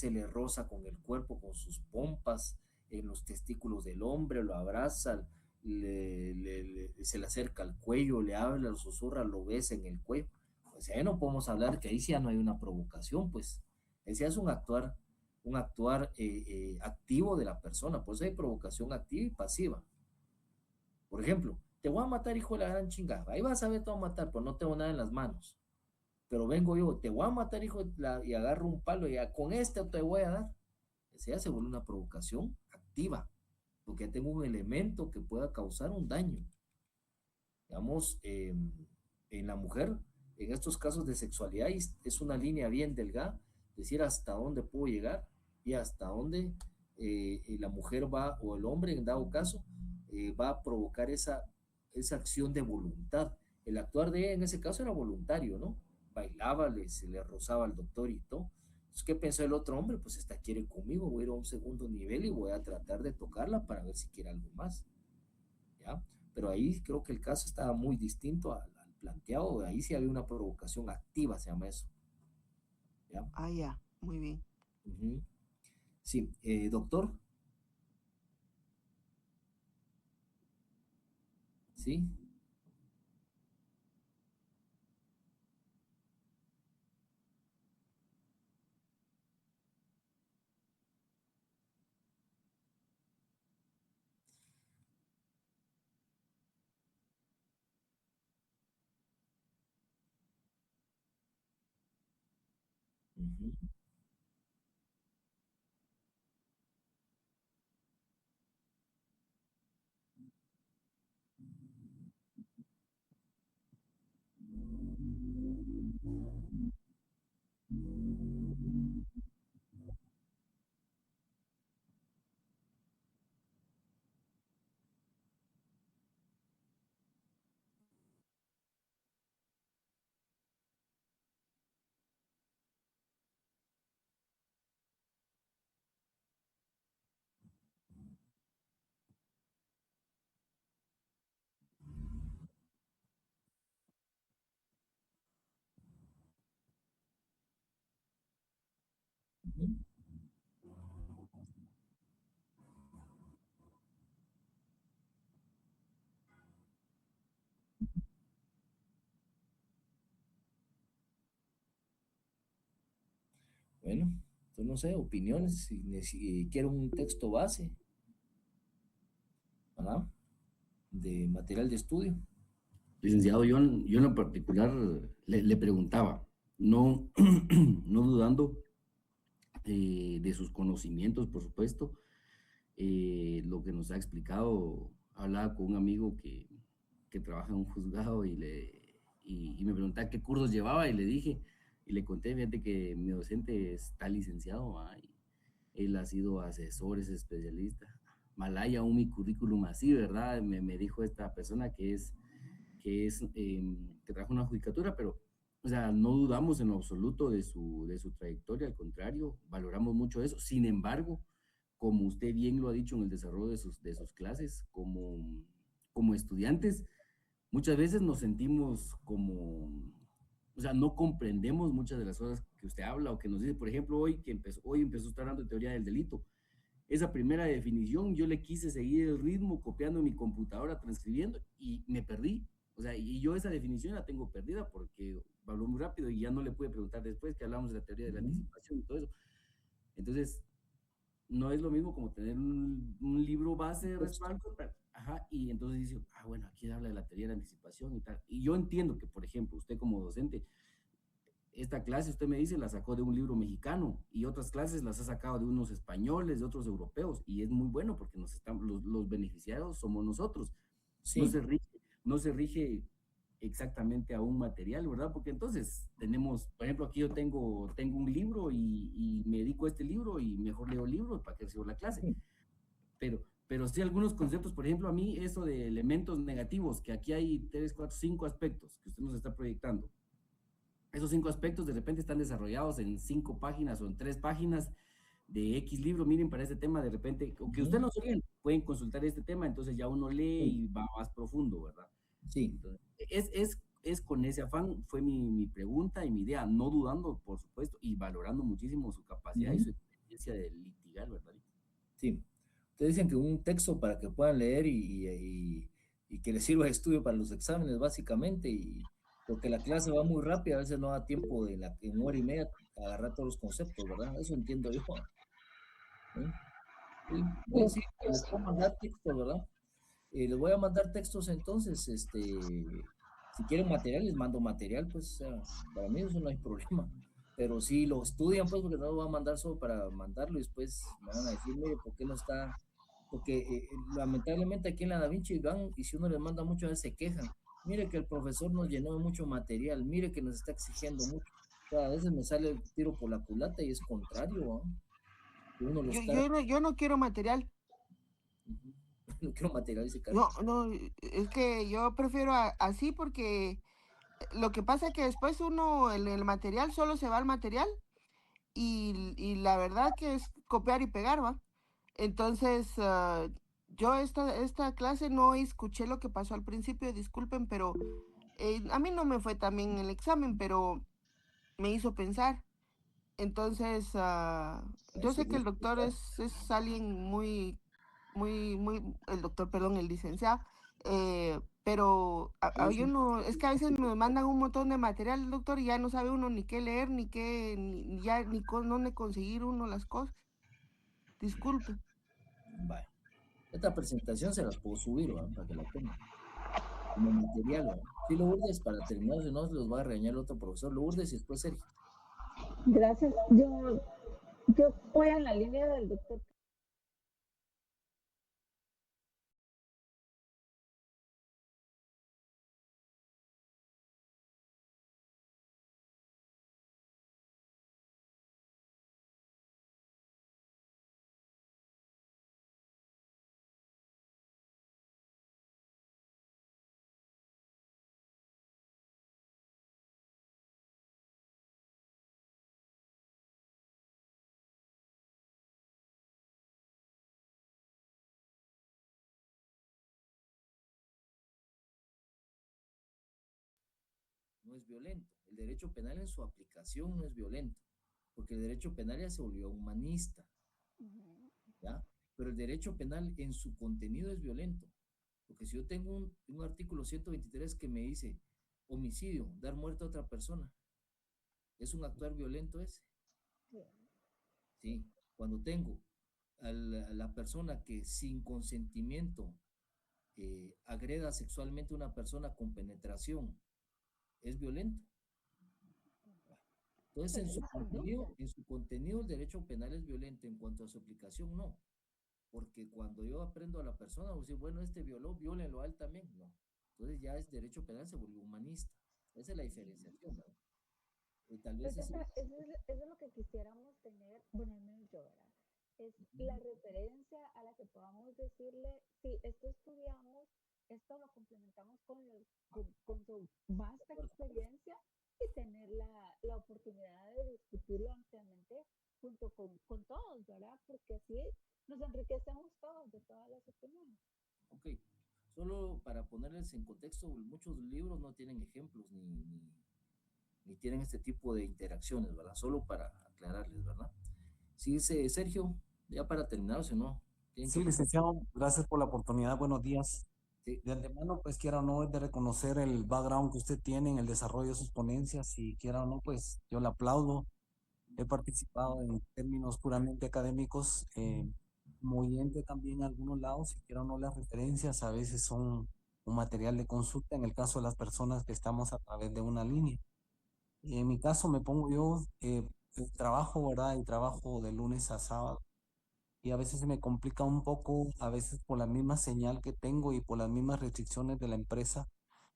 le roza con el cuerpo, con sus pompas, en los testículos del hombre, lo abraza, se le acerca al cuello, le habla, lo susurra, lo besa en el cuello. Pues ahí no podemos hablar que ahí sí ya no hay una provocación, pues. Ahí sí es un actuar activo de la persona, pues hay provocación activa y pasiva. Por ejemplo, te voy a matar, hijo de la gran chingada. Ahí vas a ver, te voy a matar, pues no tengo nada en las manos. Pero vengo yo, te voy a matar, hijo y agarro un palo y con este te voy a dar. Ese ya se vuelve una provocación activa, porque tengo un elemento que pueda causar un daño. Digamos, en la mujer En estos casos de sexualidad es una línea bien delgada, decir hasta dónde puedo llegar y hasta dónde la mujer va, o el hombre en dado caso, va a provocar esa acción de voluntad. El actuar de ella en ese caso era voluntario, ¿no? Bailaba, se le rozaba al doctor y todo. Entonces, ¿qué pensó el otro hombre? Pues esta quiere conmigo, voy a ir a un segundo nivel y voy a tratar de tocarla para ver si quiere algo más, ¿ya? Pero ahí creo que el caso estaba muy distinto al planteado, ahí sí había una provocación activa, se llama eso, ¿ya? Ah, ya, muy bien. Sí, doctor. Sí. Bueno, pues no sé, opiniones, si quiero un texto base, ¿verdad? De material de estudio. Licenciado, yo en lo particular le preguntaba, no, no dudando de sus conocimientos, por supuesto, lo que nos ha explicado. Hablaba con un amigo que trabaja en un juzgado y me preguntaba qué cursos llevaba y le dije, y le conté, fíjate que mi docente está licenciado, y él ha sido asesor, es especialista. Malaya, un mi currículum así, ¿verdad? Me dijo esta persona que trabaja en una judicatura, pero, o sea, no dudamos en lo absoluto de su trayectoria, al contrario, valoramos mucho eso. Sin embargo, como usted bien lo ha dicho en el desarrollo de sus clases, como estudiantes, muchas veces nos sentimos como, o sea, no comprendemos muchas de las cosas que usted habla o que nos dice. Por ejemplo, hoy empezó a estar hablando de teoría del delito. Esa primera definición, yo le quise seguir el ritmo, copiando en mi computadora, transcribiendo, y me perdí. O sea, y yo esa definición la tengo perdida porque habló muy rápido y ya no le pude preguntar después que hablamos de la teoría de la anticipación y todo eso. Entonces, no es lo mismo como tener un libro base de respaldo, y entonces dice, bueno, aquí habla de la teoría de la anticipación y tal. Y yo entiendo que, por ejemplo, usted como docente, esta clase, usted me dice, la sacó de un libro mexicano y otras clases las ha sacado de unos españoles, de otros europeos, y es muy bueno porque los beneficiados somos nosotros. Sí. No se rige exactamente a un material, ¿verdad? Porque entonces tenemos, por ejemplo, aquí yo tengo un libro y me dedico a este libro y mejor leo libros para que siga la clase. Sí. Pero sí algunos conceptos, por ejemplo, a mí eso de elementos negativos, que aquí hay 3, 4, 5 aspectos que usted nos está proyectando. Esos 5 aspectos de repente están desarrollados en 5 páginas o en 3 páginas de X libro. Miren, para este tema de repente, o que usted no se pueden consultar este tema, entonces ya uno lee y va más profundo, ¿verdad? Sí. Entonces, es con ese afán, fue mi pregunta y mi idea, no dudando, por supuesto, y valorando muchísimo su capacidad y su experiencia de litigar, ¿verdad? Sí. Ustedes dicen que un texto para que puedan leer y que les sirva de estudio para los exámenes, básicamente, y porque la clase va muy rápida, a veces no da tiempo en 1 hora y media agarrar todos los conceptos, ¿verdad? Eso entiendo yo. Sí, sí, les puedo mandar textos, ¿verdad? Les voy a mandar textos entonces, si quieren material, les mando material, pues, para mí eso no hay problema. Pero si lo estudian, pues, porque no lo voy a mandar solo para mandarlo y después me van a decir, mire, ¿por qué no está? Porque lamentablemente aquí en la Da Vinci van, y si uno les manda mucho, a veces se quejan. Mire que el profesor nos llenó de mucho material, mire que nos está exigiendo mucho. O sea, a veces me sale el tiro por la culata y es contrario, ¿ah? Que uno lo está... Yo no quiero material. No quiero material, dice No, no, es que yo prefiero así porque lo que pasa es que después uno en el material solo se va al material y la verdad que es copiar y pegar, ¿va? Entonces, yo esta clase no escuché lo que pasó al principio, disculpen, pero a mí no me fue tan bien el examen, pero me hizo pensar. Entonces, yo sé que el doctor es alguien muy, el doctor, perdón, el licenciado, pero yo no, es que a veces me mandan un montón de material, doctor, y ya no sabe uno ni qué leer, ni qué, ni dónde conseguir uno las cosas. Disculpe. Vale. Esta presentación se las puedo subir, ¿va? Para que la tengan. Como material, ¿va? Sí, Lourdes, para terminar, si no, se los va a regañar el otro profesor. Lourdes y después Sergio. Gracias. Yo voy en la línea del doctor. No es violento. El derecho penal en su aplicación no es violento, porque el derecho penal ya se volvió humanista, ¿ya? Pero el derecho penal en su contenido es violento, porque si yo tengo un artículo 123 que me dice homicidio, dar muerte a otra persona, ¿es un actuar violento ese? Sí. Cuando tengo a la persona que sin consentimiento agreda sexualmente a una persona con penetración, ¿es violento? Entonces, en su contenido el derecho penal es violento, en cuanto a su aplicación, no. Porque cuando yo aprendo a la persona, voy a decir, bueno, este violó, viólenlo a él también, no. Entonces ya es derecho penal, se volvió humanista. Esa es la diferenciación, ¿verdad? Tal vez Eso es lo que quisiéramos tener, bueno, al menos yo, ¿verdad? Es la referencia a la que podamos decirle, sí, esto estudiamos, esto lo complementamos con su vasta experiencia y tener la oportunidad de discutirlo ampliamente junto con todos, ¿verdad? Porque así nos enriquecemos todos de todas las opiniones. Ok, solo para ponerles en contexto, muchos libros no tienen ejemplos ni tienen este tipo de interacciones, ¿verdad? Solo para aclararles, ¿verdad? Sí, dice Sergio, ya para terminar, si no. Sí, licenciado, gracias por la oportunidad. Buenos días. Sí. De antemano, pues quiera o no, es de reconocer el background que usted tiene en el desarrollo de sus ponencias y quiera o no, pues yo le aplaudo. He participado en términos puramente académicos, muy oyente también en algunos lados, si quiera o no, las referencias a veces son un material de consulta en el caso de las personas que estamos a través de una línea. Y en mi caso me pongo yo, trabajo, ¿verdad? Y trabajo de lunes a sábado. Y a veces se me complica un poco, a veces por la misma señal que tengo y por las mismas restricciones de la empresa,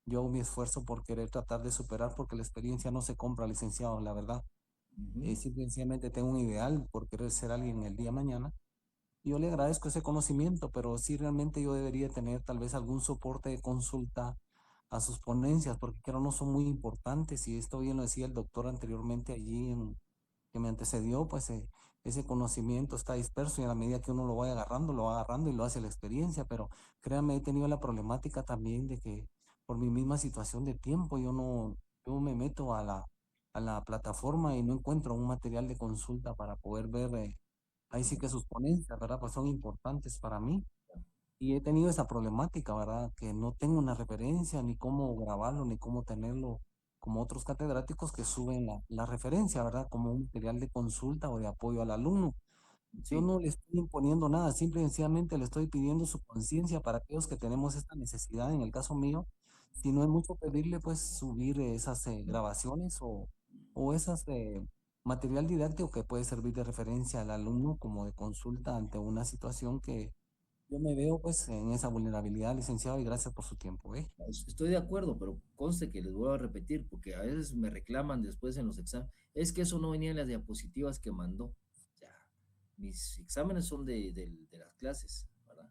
yo hago mi esfuerzo por querer tratar de superar porque la experiencia no se compra, licenciado, la verdad. Simplemente tengo un ideal por querer ser alguien el día de mañana. Y yo le agradezco ese conocimiento, pero sí realmente yo debería tener tal vez algún soporte de consulta a sus ponencias, porque creo no son muy importantes y esto bien lo decía el doctor anteriormente allí que me antecedió, pues ese conocimiento está disperso y a la medida que uno lo vaya agarrando, lo va agarrando y lo hace la experiencia, pero créanme, he tenido la problemática también de que por mi misma situación de tiempo, yo me meto a la plataforma y no encuentro un material de consulta para poder ver, ahí sí que sus ponencias, ¿verdad? Pues son importantes para mí. Y he tenido esa problemática, ¿verdad? Que no tengo una referencia, ni cómo grabarlo, ni cómo tenerlo como otros catedráticos que suben la referencia, ¿verdad? Como un material de consulta o de apoyo al alumno. Yo no le estoy imponiendo nada, simple y sencillamente le estoy pidiendo su conciencia para aquellos que tenemos esta necesidad, en el caso mío, si no es mucho pedirle, pues subir esas grabaciones o esas material didáctico que puede servir de referencia al alumno como de consulta ante una situación que yo me veo pues en esa vulnerabilidad, licenciado, y gracias por su tiempo, ¿eh? Estoy de acuerdo, pero conste que les voy a repetir, porque a veces me reclaman después en los exámenes, es que eso no venía en las diapositivas que mandó. Ya, mis exámenes son de las clases, ¿verdad?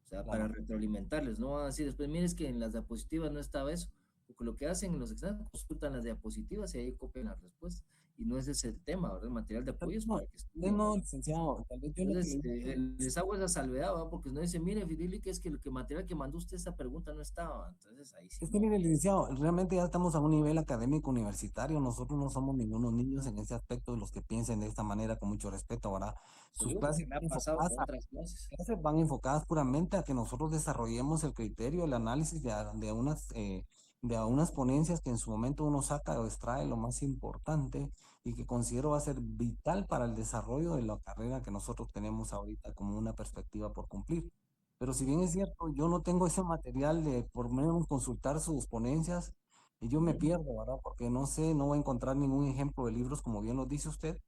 O sea, para Claro. retroalimentarles, no van a decir después, mire, es que en las diapositivas no estaba eso, porque lo que hacen en los exámenes, consultan las diapositivas y ahí copian las respuestas, y no ese es el tema, ¿verdad? El material de apoyo es No, para que estudien, no, ¿verdad? licenciado, tal vez yo lo que Entonces, le digo les hago esa salvedad, ¿verdad? Porque no dice, mire, Fideli, que es que el que material que mandó usted esa pregunta no estaba, entonces ahí sí es que no. mire, licenciado, realmente ya estamos a un nivel académico universitario, nosotros no somos ningunos niños en ese aspecto de los que piensen de esta manera con mucho respeto, ¿verdad? Lo Sus digo porque clases me ha van pasado enfocadas con otras clases. van enfocadas puramente a que nosotros desarrollemos el criterio, el análisis de unas ponencias que en su momento uno saca o extrae lo más importante y que considero va a ser vital para el desarrollo de la carrera que nosotros tenemos ahorita como una perspectiva por cumplir. Pero si bien es cierto, yo no tengo ese material de por lo menos consultar sus ponencias y yo me Ujú. pierdo, ¿verdad? Porque no sé, no voy a encontrar ningún ejemplo de libros como bien lo dice usted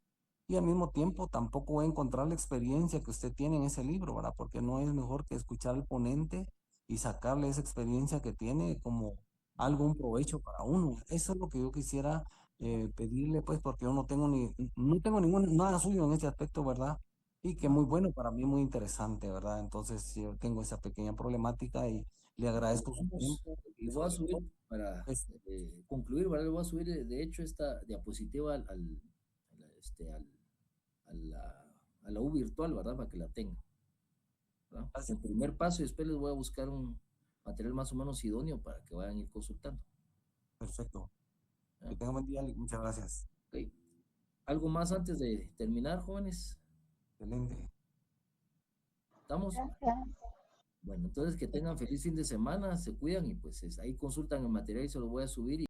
y al mismo tiempo tampoco voy a encontrar la experiencia que usted tiene en ese libro, ¿verdad? Porque no es mejor que escuchar al ponente y sacarle esa experiencia que tiene como algún provecho para uno. Eso es lo que yo quisiera pedirle, pues, porque yo no tengo ningún, nada suyo en este aspecto, ¿verdad? Y que muy bueno para mí, muy interesante, ¿verdad? Entonces, yo tengo esa pequeña problemática y le agradezco su Vamos, tiempo le y voy a sobre subir todo, para pues, concluir, ¿verdad? Le voy a subir, de hecho, esta diapositiva a a la U virtual, ¿verdad? Para que la tengan, ¿verdad? gracias. El primer paso y después les voy a buscar un material más o menos idóneo para que vayan a ir consultando. Perfecto. Que ¿Ya? tenga buen día y muchas gracias. Ok. ¿Algo más antes de terminar, jóvenes? Excelente. ¿Estamos? Gracias. Bueno, entonces que tengan feliz fin de semana, se cuidan y pues ahí consultan el material y se lo voy a subir.